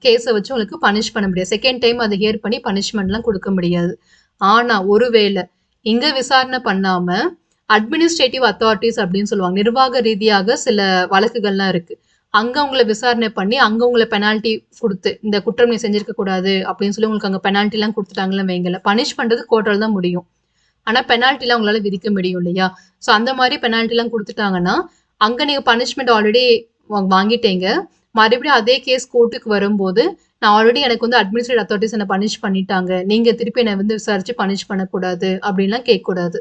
கேஸை வச்சு உங்களுக்கு பனிஷ் பண்ண முடியாது. செகண்ட் டைம் அதை ஹியர் பண்ணி பனிஷ்மெண்ட்லாம் கொடுக்க முடியாது. ஆனா ஒருவேளை இங்க விசாரணை பண்ணாம அட்மினிஸ்ட்ரேட்டிவ் அத்தாரிட்டிஸ் அப்படின்னு சொல்லுவாங்க, நிர்வாக ரீதியாக சில வழக்குகள்லாம் இருக்கு, அங்க உங்களை விசாரணை பண்ணி அங்க உங்களை பெனால்ட்டி கொடுத்து இந்த குற்றம் நீ செஞ்சிருக்க கூடாது அப்படின்னு சொல்லி உங்களுக்கு அங்க பெனால்ட்டி எல்லாம் கொடுத்துட்டாங்கன்னு வைங்கல, பனிஷ் பண்றது கோர்ட்டால தான் முடியும். ஆனா பெனால்ட்டி எல்லாம் உங்களால விதிக்க முடியும் இல்லையா. ஸோ அந்த மாதிரி பெனால்ட்டி எல்லாம் கொடுத்துட்டாங்கன்னா அங்க நீங்க பனிஷ்மெண்ட் ஆல்ரெடி வாங்கிட்டீங்க, மறுபடியும் அதே கேஸ் கோர்ட்டுக்கு வரும்போது நான் ஆல்ரெடி எனக்கு வந்து அட்மினிஸ்ட்ரேட்டிவ் அத்தாரிட்டிஸ் என்ன பனிஷ் பண்ணிட்டாங்க, நீங்க திருப்பி என்னை வந்து விசாரிச்சு பனிஷ் பண்ணக்கூடாது அப்படின்லாம் கேட்கக்கூடாது.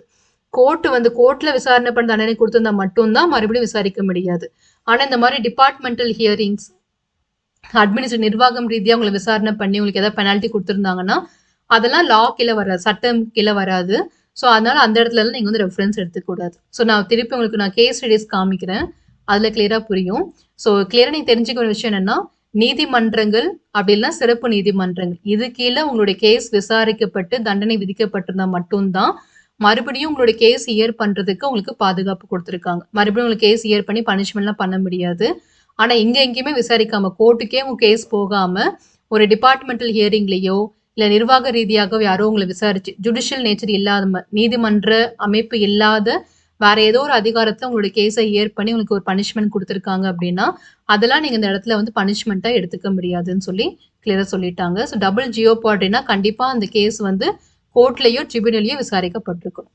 கோர்ட்ல விசாரணை பண்ண தண்டனை கொடுத்திருந்தா மட்டும்தான் மறுபடியும் விசாரிக்க முடியாது. ஆனா இந்த மாதிரி டிபார்ட்மெண்டல் ஹியரிங்ஸ், அட்மினிஸ்ட்ரேட்டிவ் நிர்வாகம் ரீதியா உங்களை விசாரணை பண்ணி உங்களுக்கு ஏதாவது பெனால்ட்டி கொடுத்துருந்தாங்கன்னா அதெல்லாம் லா கீழே வராது, சட்டம் கீழே வராது. ஸோ அதனால அந்த இடத்துல எல்லாம் நீங்க வந்து ரெஃபரன்ஸ் எடுத்துக்கூடாது. ஸோ நான் திருப்பி உங்களுக்கு நான் கேஸ் ஸ்டடிஸ் காமிக்கிறேன், அதுல கிளியரா புரியும். ஸோ கிளியரா நீங்க தெரிஞ்சுக்க ஒரு விஷயம் என்னன்னா, நீதிமன்றங்கள் அப்படி இல்லைன்னா சிறப்பு நீதிமன்றங்கள் இது கீழே உங்களுடைய கேஸ் விசாரிக்கப்பட்டு தண்டனை விதிக்கப்பட்டிருந்தா மட்டும்தான் மறுபடியும் உங்களுடைய கேஸ் இயர் பண்றதுக்கு உங்களுக்கு பாதுகாப்பு கொடுத்துருக்காங்க. மறுபடியும் உங்களுக்கு கேஸ் இயர் பண்ணி பனிஷ்மெண்ட்லாம் பண்ண முடியாது. ஆனா இங்க எங்கேயுமே விசாரிக்காம கோர்ட்டுக்கே உங்க கேஸ் போகாம ஒரு டிபார்ட்மெண்டல் ஹியரிங்லயோ இல்ல நிர்வாக ரீதியாக யாரோ உங்களை விசாரிச்சு ஜுடிஷியல் நேச்சர் இல்லாத, நீதிமன்ற அமைப்பு இல்லாத வேற ஏதோ ஒரு அதிகாரத்துல உங்களுடைய கேஸை இயர் பண்ணி உங்களுக்கு ஒரு பனிஷ்மெண்ட் கொடுத்துருக்காங்க அப்படின்னா அதெல்லாம் நீங்க இந்த இடத்துல வந்து பனிஷ்மெண்ட்டா எடுத்துக்க முடியாதுன்னு சொல்லி கிளியரா சொல்லிட்டாங்க. ஸோ டபுள் ஜியோபாட்ரினா கண்டிப்பா அந்த கேஸ் வந்து கோர்ட்லயோ ட்ரிபியூனலையோ விசாரிக்கப்பட்டிருக்கும்.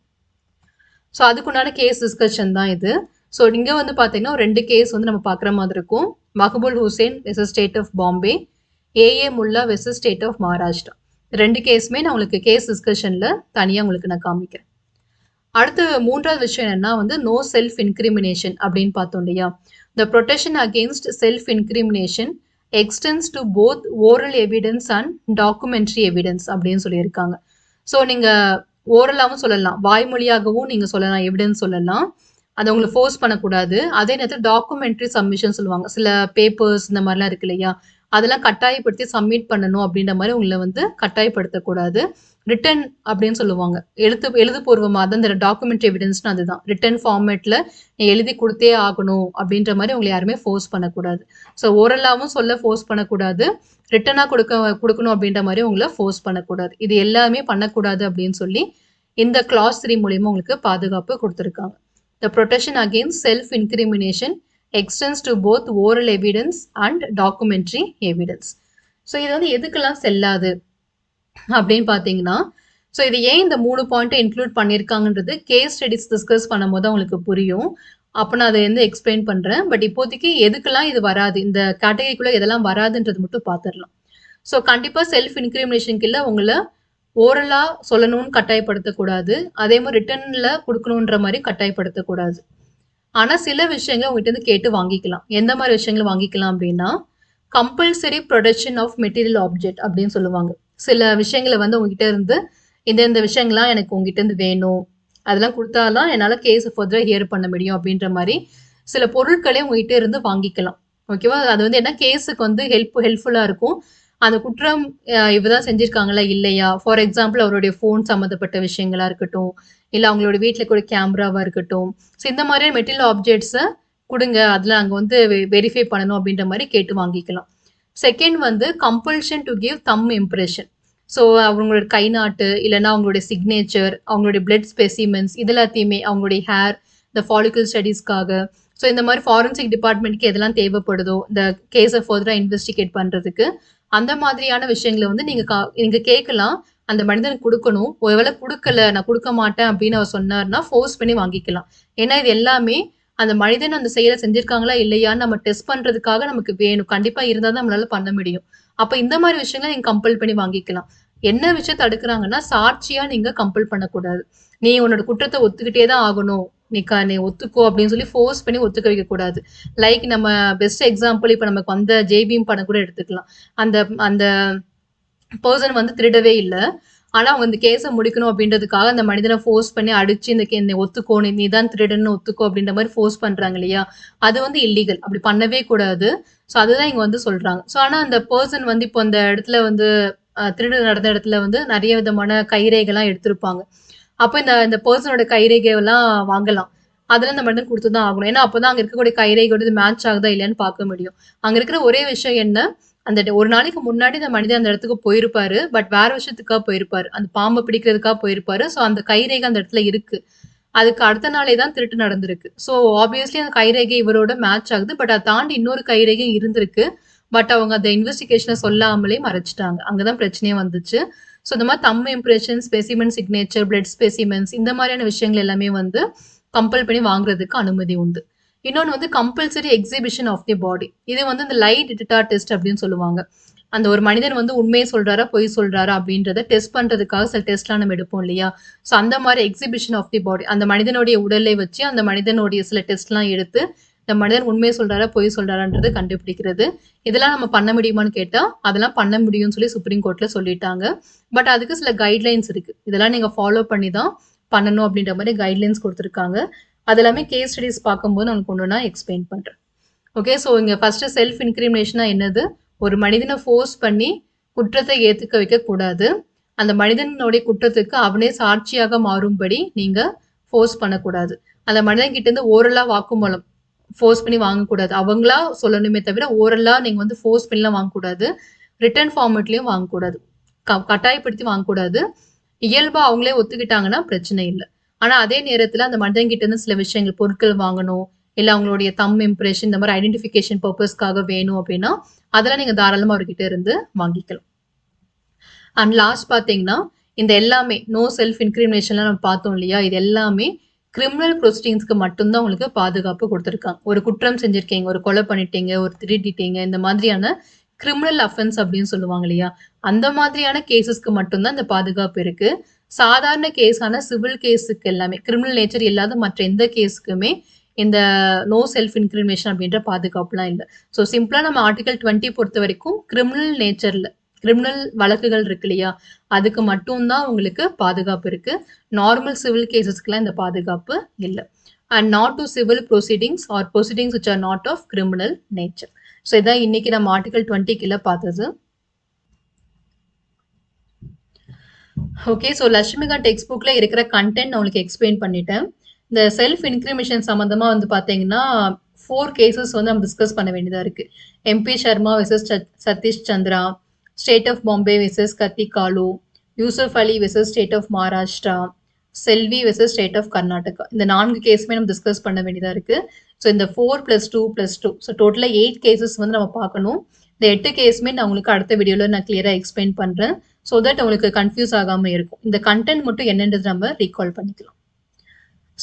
ஸோ அதுக்குண்டான கேஸ் டிஸ்கஷன் தான் இது. ஸோ இங்க வந்து பாத்தீங்கன்னா 2 கேஸ் வந்து நம்ம பாக்குற மாதிரி இருக்கும். Maqbool Hussain versus state of Bombay, AA Mulla versus state of Maharashtra. 2 கேஸுமே நான் உங்களுக்கு கேஸ் டிஸ்கஷன்ல தனியா உங்களுக்கு நான் காமிக்கிறேன். அடுத்து 3வது விஷயம் என்னன்னா வந்து நோ செல்ஃப் இன்கிரிமினேஷன் அப்படின்னு பார்த்தோம் இல்லையா. த protection against self incrimination extends to both oral evidence and documentary evidence அப்படின்னு சொல்லியிருக்காங்க. ஸோ நீங்க ஓரலாகவும் சொல்லலாம், வாய்மொழியாகவும் நீங்க சொல்லலாம், எவிடன்ஸ் சொல்லலாம், அதை உங்களை ஃபோர்ஸ் பண்ணக்கூடாது. அதே நேரத்தில் டாக்குமெண்ட்ரி சப்மிஷன் சொல்லுவாங்க, சில பேப்பர்ஸ் இந்த மாதிரிலாம் இருக்கு இல்லையா, அதெல்லாம் கட்டாயப்படுத்தி சப்மிட் பண்ணணும் அப்படின்ற மாதிரி உங்களை வந்து கட்டாயப்படுத்தக்கூடாது. ரிட்டன் அப்படின்னு சொல்லுவாங்க, எழுதுபூர்வமாக தான் இந்த டாக்குமெண்ட் எவிடன்ஸ்னு அதுதான். ரிட்டன் ஃபார்மேட்ல நீ எழுதி கொடுத்தே ஆகணும் அப்படின்ற மாதிரி உங்களை யாருமே ஃபோர்ஸ் பண்ணக்கூடாது. ஸோ ஓரலாகவும் சொல்ல ஃபோர்ஸ் பண்ணக்கூடாது, ரிட்டனாக கொடுக்கணும் அப்படின்ற மாதிரி உங்களை ஃபோர்ஸ் பண்ணக்கூடாது. இது எல்லாமே பண்ணக்கூடாது அப்படின்னு சொல்லி இந்த கிளாஸ் 3 மூலியமா உங்களுக்கு பாதுகாப்பு கொடுத்துருக்காங்க. த protection against self incrimination extends to both oral evidence and documentary evidence. So இது வந்து எதுக்கெல்லாம் செல்லாது அப்படின்னு பார்த்தீங்கன்னா, ஸோ இது ஏன் இந்த 3 பாயிண்ட்டை இன்க்ளூட் பண்ணியிருக்காங்கன்றது கேஸ் ஸ்டடிஸ் டிஸ்கஸ் பண்ணும்போது உங்களுக்கு புரியும். அப்போ நான் அதை வந்து எக்ஸ்பிளைன் பண்ணுறேன். பட் இப்போதைக்கு எதுக்கெல்லாம் இது வராது, இந்த கேட்டகரிக்குள்ளே எதெல்லாம் வராதுன்றது மட்டும் பார்த்துடலாம். ஸோ கண்டிப்பாக செல்ஃப் இன்க்ரிமினேஷனுக்கு இல்லை உங்களை ஓரலாக சொல்லணும்னு கட்டாயப்படுத்தக்கூடாது, அதே மாதிரி ரிட்டர்னில் கொடுக்கணுன்ற மாதிரி கட்டாயப்படுத்தக்கூடாது. ஆனால் சில விஷயங்களை உங்ககிட்ட இருந்து கேட்டு வாங்கிக்கலாம். எந்த மாதிரி விஷயங்களை வாங்கிக்கலாம் அப்படின்னா, compulsory production of material object அப்படின்னு சொல்லுவாங்க. சில விஷயங்களை வந்து உங்ககிட்ட இருந்து இந்த விஷயங்கள்லாம் எனக்கு உங்ககிட்ட இருந்து வேணும், அதெல்லாம் கொடுத்தாதான் என்னால் கேஸை ஃபர்தராக ஹியர் பண்ண முடியும் அப்படின்ற மாதிரி சில பொருட்களே உங்ககிட்ட இருந்து வாங்கிக்கலாம். ஓகேவா? அது வந்து என்ன கேஸுக்கு வந்து ஹெல்ப்ஃபுல்லாக இருக்கும். அந்த குற்றம் இவதான் செஞ்சிருக்காங்களா இல்லையா, ஃபார் எக்ஸாம்பிள் அவருடைய ஃபோன் சம்மந்தப்பட்ட விஷயங்களா இருக்கட்டும், இல்லை அவங்களோட வீட்டில் கூட கேமராவாக இருக்கட்டும். ஸோ இந்த மாதிரியான மெட்டீரியல் ஆப்ஜெக்ட்ஸை கொடுங்க, அதில் அங்கே வந்து வெரிஃபை பண்ணணும் அப்படின்ற மாதிரி கேட்டு வாங்கிக்கலாம். செகண்ட் வந்து compulsion to give them impression. So அவங்களோட கை நாட்டு, இல்லைன்னா அவங்களுடைய சிக்னேச்சர், அவங்களுடைய பிளட் ஸ்பெசிமென்ஸ், இது எல்லாத்தையுமே அவங்களுடைய ஹேர், இந்த ஃபாலிக்கல் ஸ்டடீஸ்க்காக, ஸோ இந்த மாதிரி ஃபாரன்சிக் டிபார்ட்மெண்ட்க்கு எதெல்லாம் தேவைப்படுதோ இந்த கேஸை ஃபர்தராக இன்வெஸ்டிகேட் பண்ணுறதுக்கு, அந்த மாதிரியான விஷயங்களை வந்து நீங்கள் கேட்கலாம். அந்த மனிதனுக்கு கொடுக்கணும். ஒருவேளை கொடுக்கல, நான் கொடுக்க மாட்டேன் அப்படின்னு அவர் சொன்னார்னா ஃபோர்ஸ் பண்ணி வாங்கிக்கலாம். ஏன்னா இது எல்லாமே அந்த மனிதன் அந்த செயலை செஞ்சிருக்காங்களா இல்லையான்னு நம்ம டெஸ்ட் பண்ணுறதுக்காக நமக்கு வேணும். கண்டிப்பாக இருந்தால் தான் நம்மளால பண்ண முடியும். அப்போ இந்த மாதிரி விஷயங்களை நீங்கள் கம்பல் பண்ணி வாங்கிக்கலாம். என்ன விஷயம் தடுக்கிறாங்கன்னா, சாட்சியாக நீங்கள் கம்பல் பண்ணக்கூடாது. நீ உன்னோட குற்றத்தை ஒத்துக்கிட்டே தான் ஆகணும், நீ ஒத்துக்கோ அப்படின்னு சொல்லி ஃபோர்ஸ் பண்ணி ஒத்துக்க வைக்கக்கூடாது. லைக் நம்ம பெஸ்ட் எக்ஸாம்பிள் இப்போ நமக்கு வந்த ஜேபிஎம் படம் கூட எடுத்துக்கலாம். அந்த அந்த பர்சன் வந்து திருடவே இல்லை, ஆனால் அவங்க இந்த கேஸை முடிக்கணும் அப்படின்றதுக்காக அந்த மனிதனை ஃபோர்ஸ் பண்ணி அடிச்சு இந்த ஒத்துக்கோ, நீ தான் திருடன்னு ஒத்துக்கோ அப்படின்ற மாதிரி ஃபோர்ஸ் பண்ணுறாங்க இல்லையா, அது வந்து இல்லீகல். அப்படி பண்ணவே கூடாது. ஸோ அதுதான் இங்கே வந்து சொல்கிறாங்க. ஸோ ஆனால் அந்த பர்சன் வந்து இப்போ அந்த இடத்துல வந்து திருடு நடந்த இடத்துல வந்து நிறைய விதமான கைரேகைலாம் எடுத்திருப்பாங்க. அப்போ இந்த பர்சனோட கைரேகையெல்லாம் வாங்கலாம். அதெல்லாம் இந்த மனிதன் கொடுத்து தான் ஆகணும். ஏன்னா அப்போ தான் அங்கே இருக்கக்கூடிய கைரேகையோட இது மேட்ச் ஆகுதா இல்லையான்னு பார்க்க முடியும். அங்கே இருக்கிற ஒரே விஷயம் என்ன, அந்த ஒரு நாளைக்கு முன்னாடி அந்த மனிதன் அந்த இடத்துக்கு போயிருப்பாரு, பட் வேற விஷயத்துக்காக போயிருப்பாரு, அந்த பாம்பை பிடிக்கிறதுக்காக போயிருப்பாரு. ஸோ அந்த கைரேகை அந்த இடத்துல இருக்கு. அதுக்கு அடுத்த நாளே தான் திருட்டு நடந்திருக்கு. ஸோ ஆப்வியஸ்லி அந்த கைரேகை இவரோட மேட்ச் ஆகுது. பட் அதை தாண்டி இன்னொரு கைரேகை இருந்திருக்கு. பட் அவங்க அந்த இன்வெஸ்டிகேஷனை சொல்லாமலே மறைச்சிட்டாங்க. அங்கதான் பிரச்சனையே வந்துச்சு. ஸோ இந்த மாதிரி தம் impression, specimen signature, blood specimens, இந்த மாதிரியான விஷயங்கள் எல்லாமே வந்து கம்பல் பண்ணி வாங்குறதுக்கு அனுமதி உண்டு. இன்னொன்று வந்து கம்பல்சரி எக்ஸிபிஷன் ஆஃப் தி பாடி. இது வந்து இந்த லை டிடெக்டார் டெஸ்ட் அப்படின்னு சொல்லுவாங்க. அந்த ஒரு மனிதன் வந்து உண்மையை சொல்றாரா பொய் சொல்றாரா அப்படின்றத டெஸ்ட் பண்றதுக்காக சில டெஸ்ட்லாம் நம்ம எடுப்போம் இல்லையா. ஸோ அந்த மாதிரி எக்ஸிபிஷன் ஆஃப் தி பாடி, அந்த மனிதனுடைய உடலை வச்சு அந்த மனிதனுடைய சில டெஸ்ட்லாம் எடுத்து இந்த மனிதன் உண்மையை சொல்றாரா பொய் சொல்றாரான்றது கண்டுபிடிக்கிறது. இதெல்லாம் நம்ம பண்ண முடியுமான்னு கேட்டா அதெல்லாம் பண்ண முடியும்னு சொல்லி சுப்ரீம் கோர்ட்ல சொல்லிட்டாங்க. பட் அதுக்கு சில கைட்லைன்ஸ் இருக்கு. இதெல்லாம் நீங்க ஃபாலோ பண்ணி தான் பண்ணணும் அப்படின்ற மாதிரி கைட்லைன்ஸ் கொடுத்துருக்காங்க. அது எல்லாமே கேஸ் ஸ்டடிஸ் பார்க்கும்போது நான் ஒன்று நான் எக்ஸ்பிளைன் பண்றேன். ஓகே, ஸோ இங்க ஃபர்ஸ்ட் செல்ஃப் இன்கிரிமினேஷனா என்னது, ஒரு மனிதனை ஃபோர்ஸ் பண்ணி குற்றத்தை ஏத்துக்க வைக்க கூடாது. அந்த மனிதனுடைய குற்றத்துக்கு அவனே சாட்சியாக மாறும்படி நீங்க ஃபோர்ஸ் பண்ணக்கூடாது. அந்த மனிதன் கிட்ட இருந்து ஓரலா வாக்குமூலம் ஃபோர்ஸ் பண்ணி வாங்கக்கூடாது. அவங்களா சொல்லணுமே தவிர ஓரலா நீங்க வந்து ஃபோர்ஸ் பண்ணிலாம் வாங்கக்கூடாது. ரிட்டர்ன் ஃபார்மேட்லயும் வாங்கக்கூடாது. கட்டாயப்படுத்தி வாங்கக்கூடாது. இயல்பா அவங்களே ஒத்துக்கிட்டாங்கன்னா பிரச்சனை இல்லை. ஆனா அதே நேரத்துல அந்த மனிதன் கிட்ட இருந்து சில விஷயங்கள் பொருட்கள் வாங்கணும், இல்ல அவங்களுடைய தம் இம்ப்ரெஷன் இந்த மாதிரி ஐடென்டிஃபிகேஷன் பர்பஸ்க்காக வேணும் அப்படின்னா அதெல்லாம் நீங்க தாராளமா அவர்கிட்ட இருந்து வாங்கிக்கலாம். அண்ட் லாஸ்ட் பாத்தீங்கன்னா இந்த எல்லாமே நோ செல்ஃப் இன்கிரிமினேஷன்லாம் நம்ம பார்த்தோம் இல்லையா, இது எல்லாமே கிரிமினல் ப்ரொசீடிங்ஸ்க்கு மட்டும்தான் உங்களுக்கு பாதுகாப்பு கொடுத்துருக்காங்க. ஒரு குற்றம் செஞ்சிருக்கீங்க, ஒரு கொலை பண்ணிட்டீங்க, ஒரு திருடிட்டீங்க, இந்த மாதிரியான கிரிமினல் அஃபென்ஸ் அப்படின்னு சொல்லுவாங்க இல்லையா, அந்த மாதிரியான கேசஸ்க்கு மட்டும்தான் இந்த பாதுகாப்பு இருக்கு. சாதாரண கேஸான சிவில் கேஸுக்கு எல்லாமே, கிரிமினல் நேச்சர் இல்லாத மற்ற எந்த கேஸுக்குமே இந்த நோ செல்ஃப் இன்கிரிமினேஷன் அப்படின்ற பாதுகாப்புலாம் இல்லை. ஸோ சிம்பிளா நம்ம ஆர்டிகல் 20 பொறுத்த வரைக்கும் கிரிமினல் நேச்சர்ல கிரிமினல் வழக்குகள் இருக்கு இல்லையா, அதுக்கு மட்டும்தான் உங்களுக்கு பாதுகாப்பு இருக்கு. நார்மல் சிவில் கேசஸ்க்குலாம் இந்த பாதுகாப்பு இல்லை. And not to civil proceedings or proceedings which are not of criminal nature. So இதான் இன்னைக்கு நம்ம ஆர்டிகல் 20 கீழே பார்த்தது. ஓகே, ஸோ லட்சுமிகாந்த் டெக்ஸ்ட் புக்ல இருக்கிற கண்டென்ட் நான் உங்களுக்கு எக்ஸ்பிளைன் பண்ணிட்டேன். இந்த செல்ஃப் இன்கிரிமினேஷன் சம்பந்தமா வந்து பாத்தீங்கன்னா 4 கேசஸ் வந்து நம்ம டிஸ்கஸ் பண்ண வேண்டியதா இருக்கு. MP Sharma versus Satish Chandra, state of Bombay versus Kathi Kalu, Yusuf Ali versus state of Maharashtra, Selvi versus state of Karnataka. இந்த 4 கேஸுமே நம்ம டிஸ்கஸ் பண்ண வேண்டியதா இருக்கு. ஸோ இந்த 4 + 2 + 2 ஸோ டோட்டலா 8 கேஸஸ் வந்து நம்ம பார்க்கணும். இந்த 8 கேஸுமே நான் உங்களுக்கு அடுத்த வீடியோல நான் கிளியரா எக்ஸ்பிளைன் பண்றேன். ஸோ தட் உங்களுக்கு கன்ஃபியூஸ் ஆகாம இருக்கும். இந்த கண்டென்ட் மட்டும் என்னன்றது நம்ம ரீகால் பண்ணிக்கலாம்.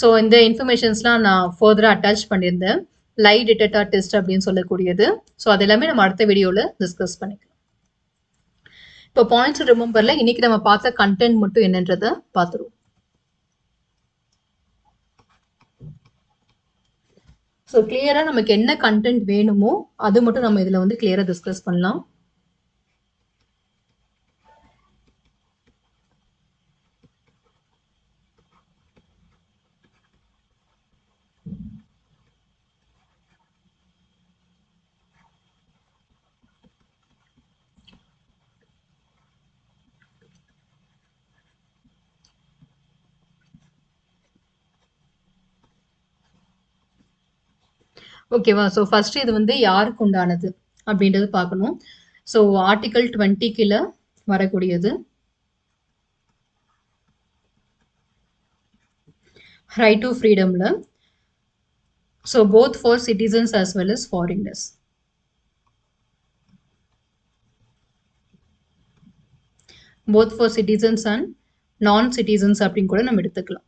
ஸோ இந்த இன்ஃபர்மேஷன்ஸ்லாம் நான் ஃபர்தரா அட்டாச் பண்ணியிருந்தேன். லை டிடெக்டர் டெஸ்ட் அப்படின்னு சொல்லக்கூடியது. ஸோ அது எல்லாமே நம்ம அடுத்த வீடியோல டிஸ்கஸ் பண்ணிக்கலாம். இப்போ பாயிண்ட்ஸ் ரிமெம்பர்ல இன்னைக்கு நம்ம பார்த்த கண்டென்ட் மட்டும் என்னன்றதை பார்த்துருவோம். ஸோ கிளியரா நமக்கு என்ன கண்டென்ட் வேணுமோ அது மட்டும் நம்ம இதுல வந்து கிளியரா டிஸ்கஸ் பண்ணலாம். ஓகேவா? ஸோ ஃபர்ஸ்ட் இது வந்து யாருக்கு உண்டானது அப்படின்றது பார்க்கணும். ஸோ ஆர்டிகல் 20 கீழ வரக்கூடியது. ரைட் டு ஃப்ரீடம்ல. So both for citizens as well as foreigners. Both for citizens and non citizens அப்படின்னு கூட நம்ம எடுத்துக்கலாம்.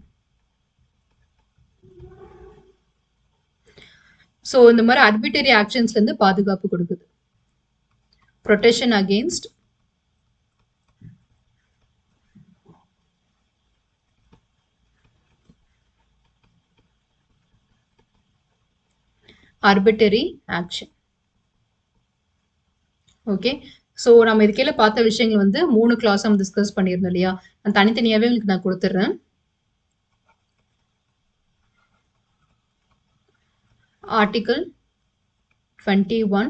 ஸோ இந்த மாதிரி அர்பிட்டரி ஆக்ஷன்ஸ்ல இருந்து பாதுகாப்பு கொடுக்குது. Protection against arbitrary action. Okay. So நம்ம இது கீழே பார்த்த விஷயங்கள் வந்து 3 கிளாஸ் நம்ம டிஸ்கஸ் பண்ணியிருந்தோம் இல்லையா? நான் தனித்தனியாவே உங்களுக்கு நான் கொடுத்துட்றேன். Article 21,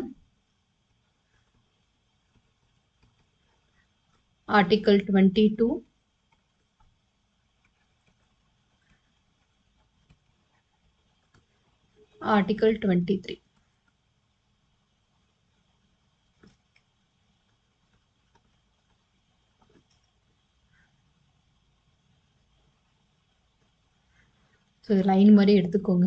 article 22, article 23. So line மாதிரி எடுத்துக்கோங்க.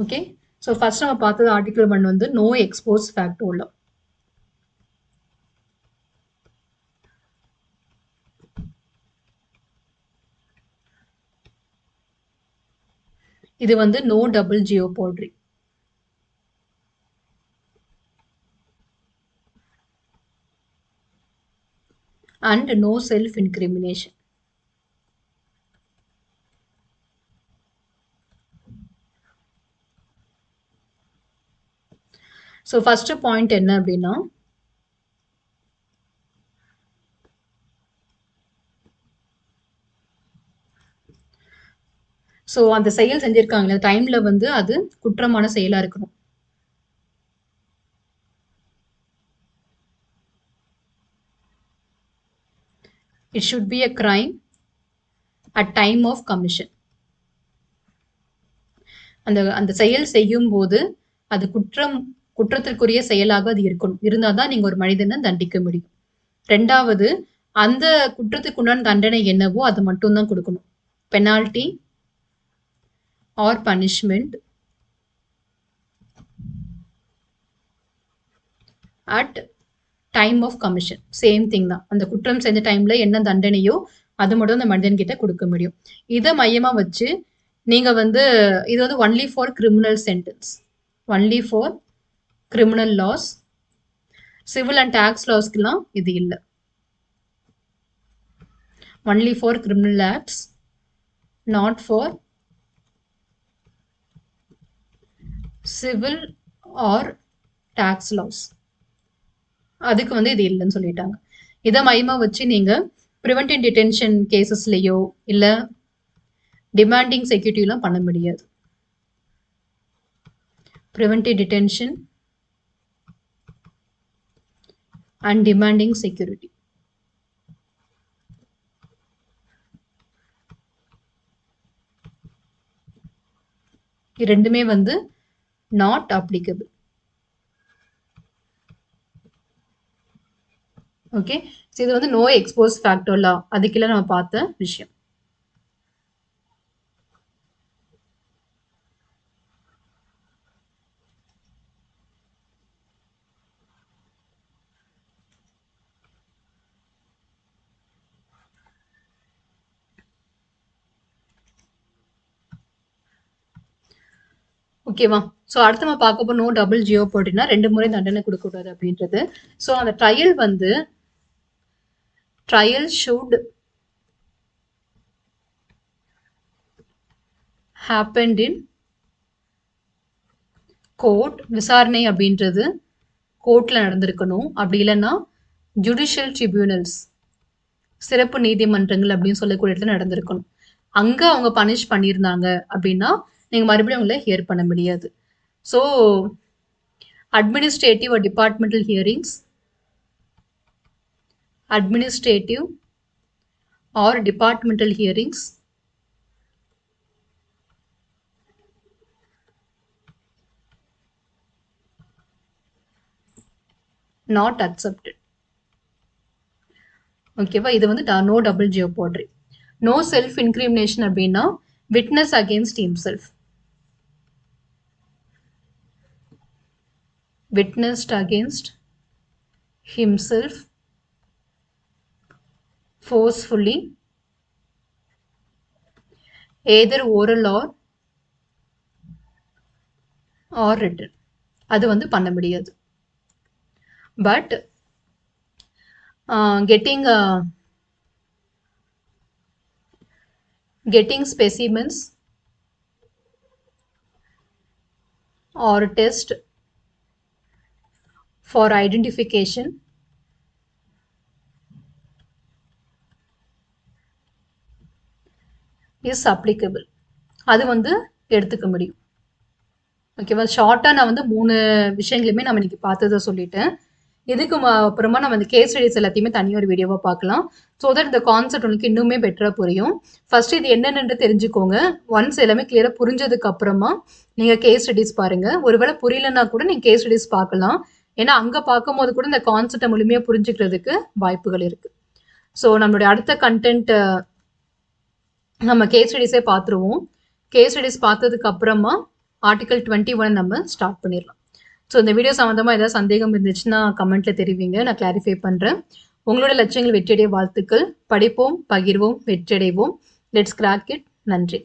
ஓகே. ஸோ ஃபர்ஸ்ட் நம்ம பார்த்தது ஆர்டிகல் 1 வந்து நோ எக்ஸ்போஸ் ஃபேக்டோ லா. இது வந்து no double jeopardy. And no self incrimination. So first point என்ன அப்படின்னா, ஸோ அந்த செயல் செஞ்சிருக்காங்க டைம்ல வந்து அது குற்றமான செயலா இருக்கணும். It should be a crime at time of commission. அந்த செயல் செய்யும் போது அது குற்றத்திற்குரிய செயலாக அது இருக்கணும். இருந்தாதான் நீங்க ஒரு மனிதனை தண்டிக்க முடியும். 2வது, அந்த குற்றத்துக்குண்டான தண்டனை என்னவோ அது மட்டும் தான் கொடுக்கணும். Penalty or punishment at time of commission. Same thing தான். அந்த குற்றம் செஞ்ச டைம்ல என்ன தண்டனையோ அது மட்டும் அந்த மனிதன் கிட்ட கொடுக்க முடியும். இதை மையமா வச்சு நீங்க வந்து இது வந்து only for criminal sentence, only for criminal laws. Civil and tax லாஸ்க்குலாம் இது இல்லை. Only for criminal acts, not for civil or tax laws. அதுக்கு வந்து இது இல்லைன்னு சொல்லிட்டாங்க. இதை மையமா வச்சு நீங்க ப்ரிவென்டிவ் டிடென்ஷன் கேசஸ்லயோ இல்ல டிமாண்டிங் செக்யூரிட்டிலாம் பண்ண முடியாது. Preventive detention and demanding security. இது ரெண்டுமே வந்து நாட் அப்ளிகபிள். ஓகே, ஸோ இது வந்து நோ எக்ஸ்போஸ் ஃபேக்டர் லா, அதுக்கெல்லாம் நம்ம பார்த்த விஷயம். ஓகேவா? ஸோ அடுத்து நம்ம பார்க்க போற நோ டபுள் ஜியோபோர்ட்னா 2 முறை தண்டனை கொடுக்கக்கூடாது அப்படின்றது. ஸோ அந்த ட்ரையல் வந்து trial should happened in court. விசாரணை அப்படின்றது கோர்ட்ல நடந்திருக்கணும். அப்படி இல்லைன்னா ஜுடிஷியல் ட்ரிபியூனல்ஸ், சிறப்பு நீதிமன்றங்கள் அப்படின்னு சொல்லக்கூடிய இடத்துல நடந்திருக்கணும். அங்க அவங்க பனிஷ் பண்ணியிருந்தாங்க அப்படின்னா நீங்க மறுபடியும் அவங்கள ஹியர் பண்ண முடியாது. So administrative or departmental hearings, administrative or departmental hearings not accepted. ஓகேவா? இது வந்து no double jeopardy. No self incrimination அப்படின்னா witness against himself, witnessed against himself forcefully, either oral or written. அது வந்து பண்ண முடியாது. But getting specimens or test for identification is applicable. அது வந்து எடுத்துக்க முடியும். ஓகேவா? ஷார்ட்டா நான் வந்து 3 விஷயங்களுமே நம்ம இன்னைக்கு பார்த்ததை சொல்லிட்டேன். இதுக்கு அப்புறமா நம்ம இந்த கேஸ் ஸ்டடிஸ் எல்லாத்தையுமே தனியாக ஒரு வீடியோவாக பார்க்கலாம். ஸோ தட் இந்த கான்செப்ட் உங்களுக்கு இன்னுமே பெட்டராக புரியும். ஃபர்ஸ்ட் இது என்னென்னு தெரிஞ்சுக்கோங்க. ஒன்ஸ் எல்லாமே கிளியராக புரிஞ்சதுக்கு அப்புறமா நீங்கள் கேஸ் ஸ்டடிஸ் பாருங்க. ஒருவேளை புரியலன்னா கூட நீங்கள் கேஸ் ஸ்டடிஸ் பார்க்கலாம். ஏன்னா அங்கே பார்க்கும்போது கூட இந்த கான்செப்டை முழுமையாக புரிஞ்சுக்கிறதுக்கு வாய்ப்புகள் இருக்கு. ஸோ நம்மளுடைய அடுத்த கண்டென்ட் நம்ம கேஸ் ஸ்டடிஸே பார்த்துருவோம். கேஸ் ஸ்டடிஸ் பார்த்ததுக்கு அப்புறமா ஆர்டிகல் 21 நம்ம ஸ்டார்ட் பண்ணிடலாம். ஸோ இந்த வீடியோ சம்மந்தமாக ஏதாவது சந்தேகம் இருந்துச்சுன்னா கமெண்ட்ல தெரிவிங்க, நான் கிளாரிஃபை பண்ணுறேன். உங்களோட லட்சியங்கள் வெற்றியடைய வாழ்த்துக்கள். படிப்போம், பகிர்வோம், வெற்றியடைவோம். Let's crack it. நன்றி.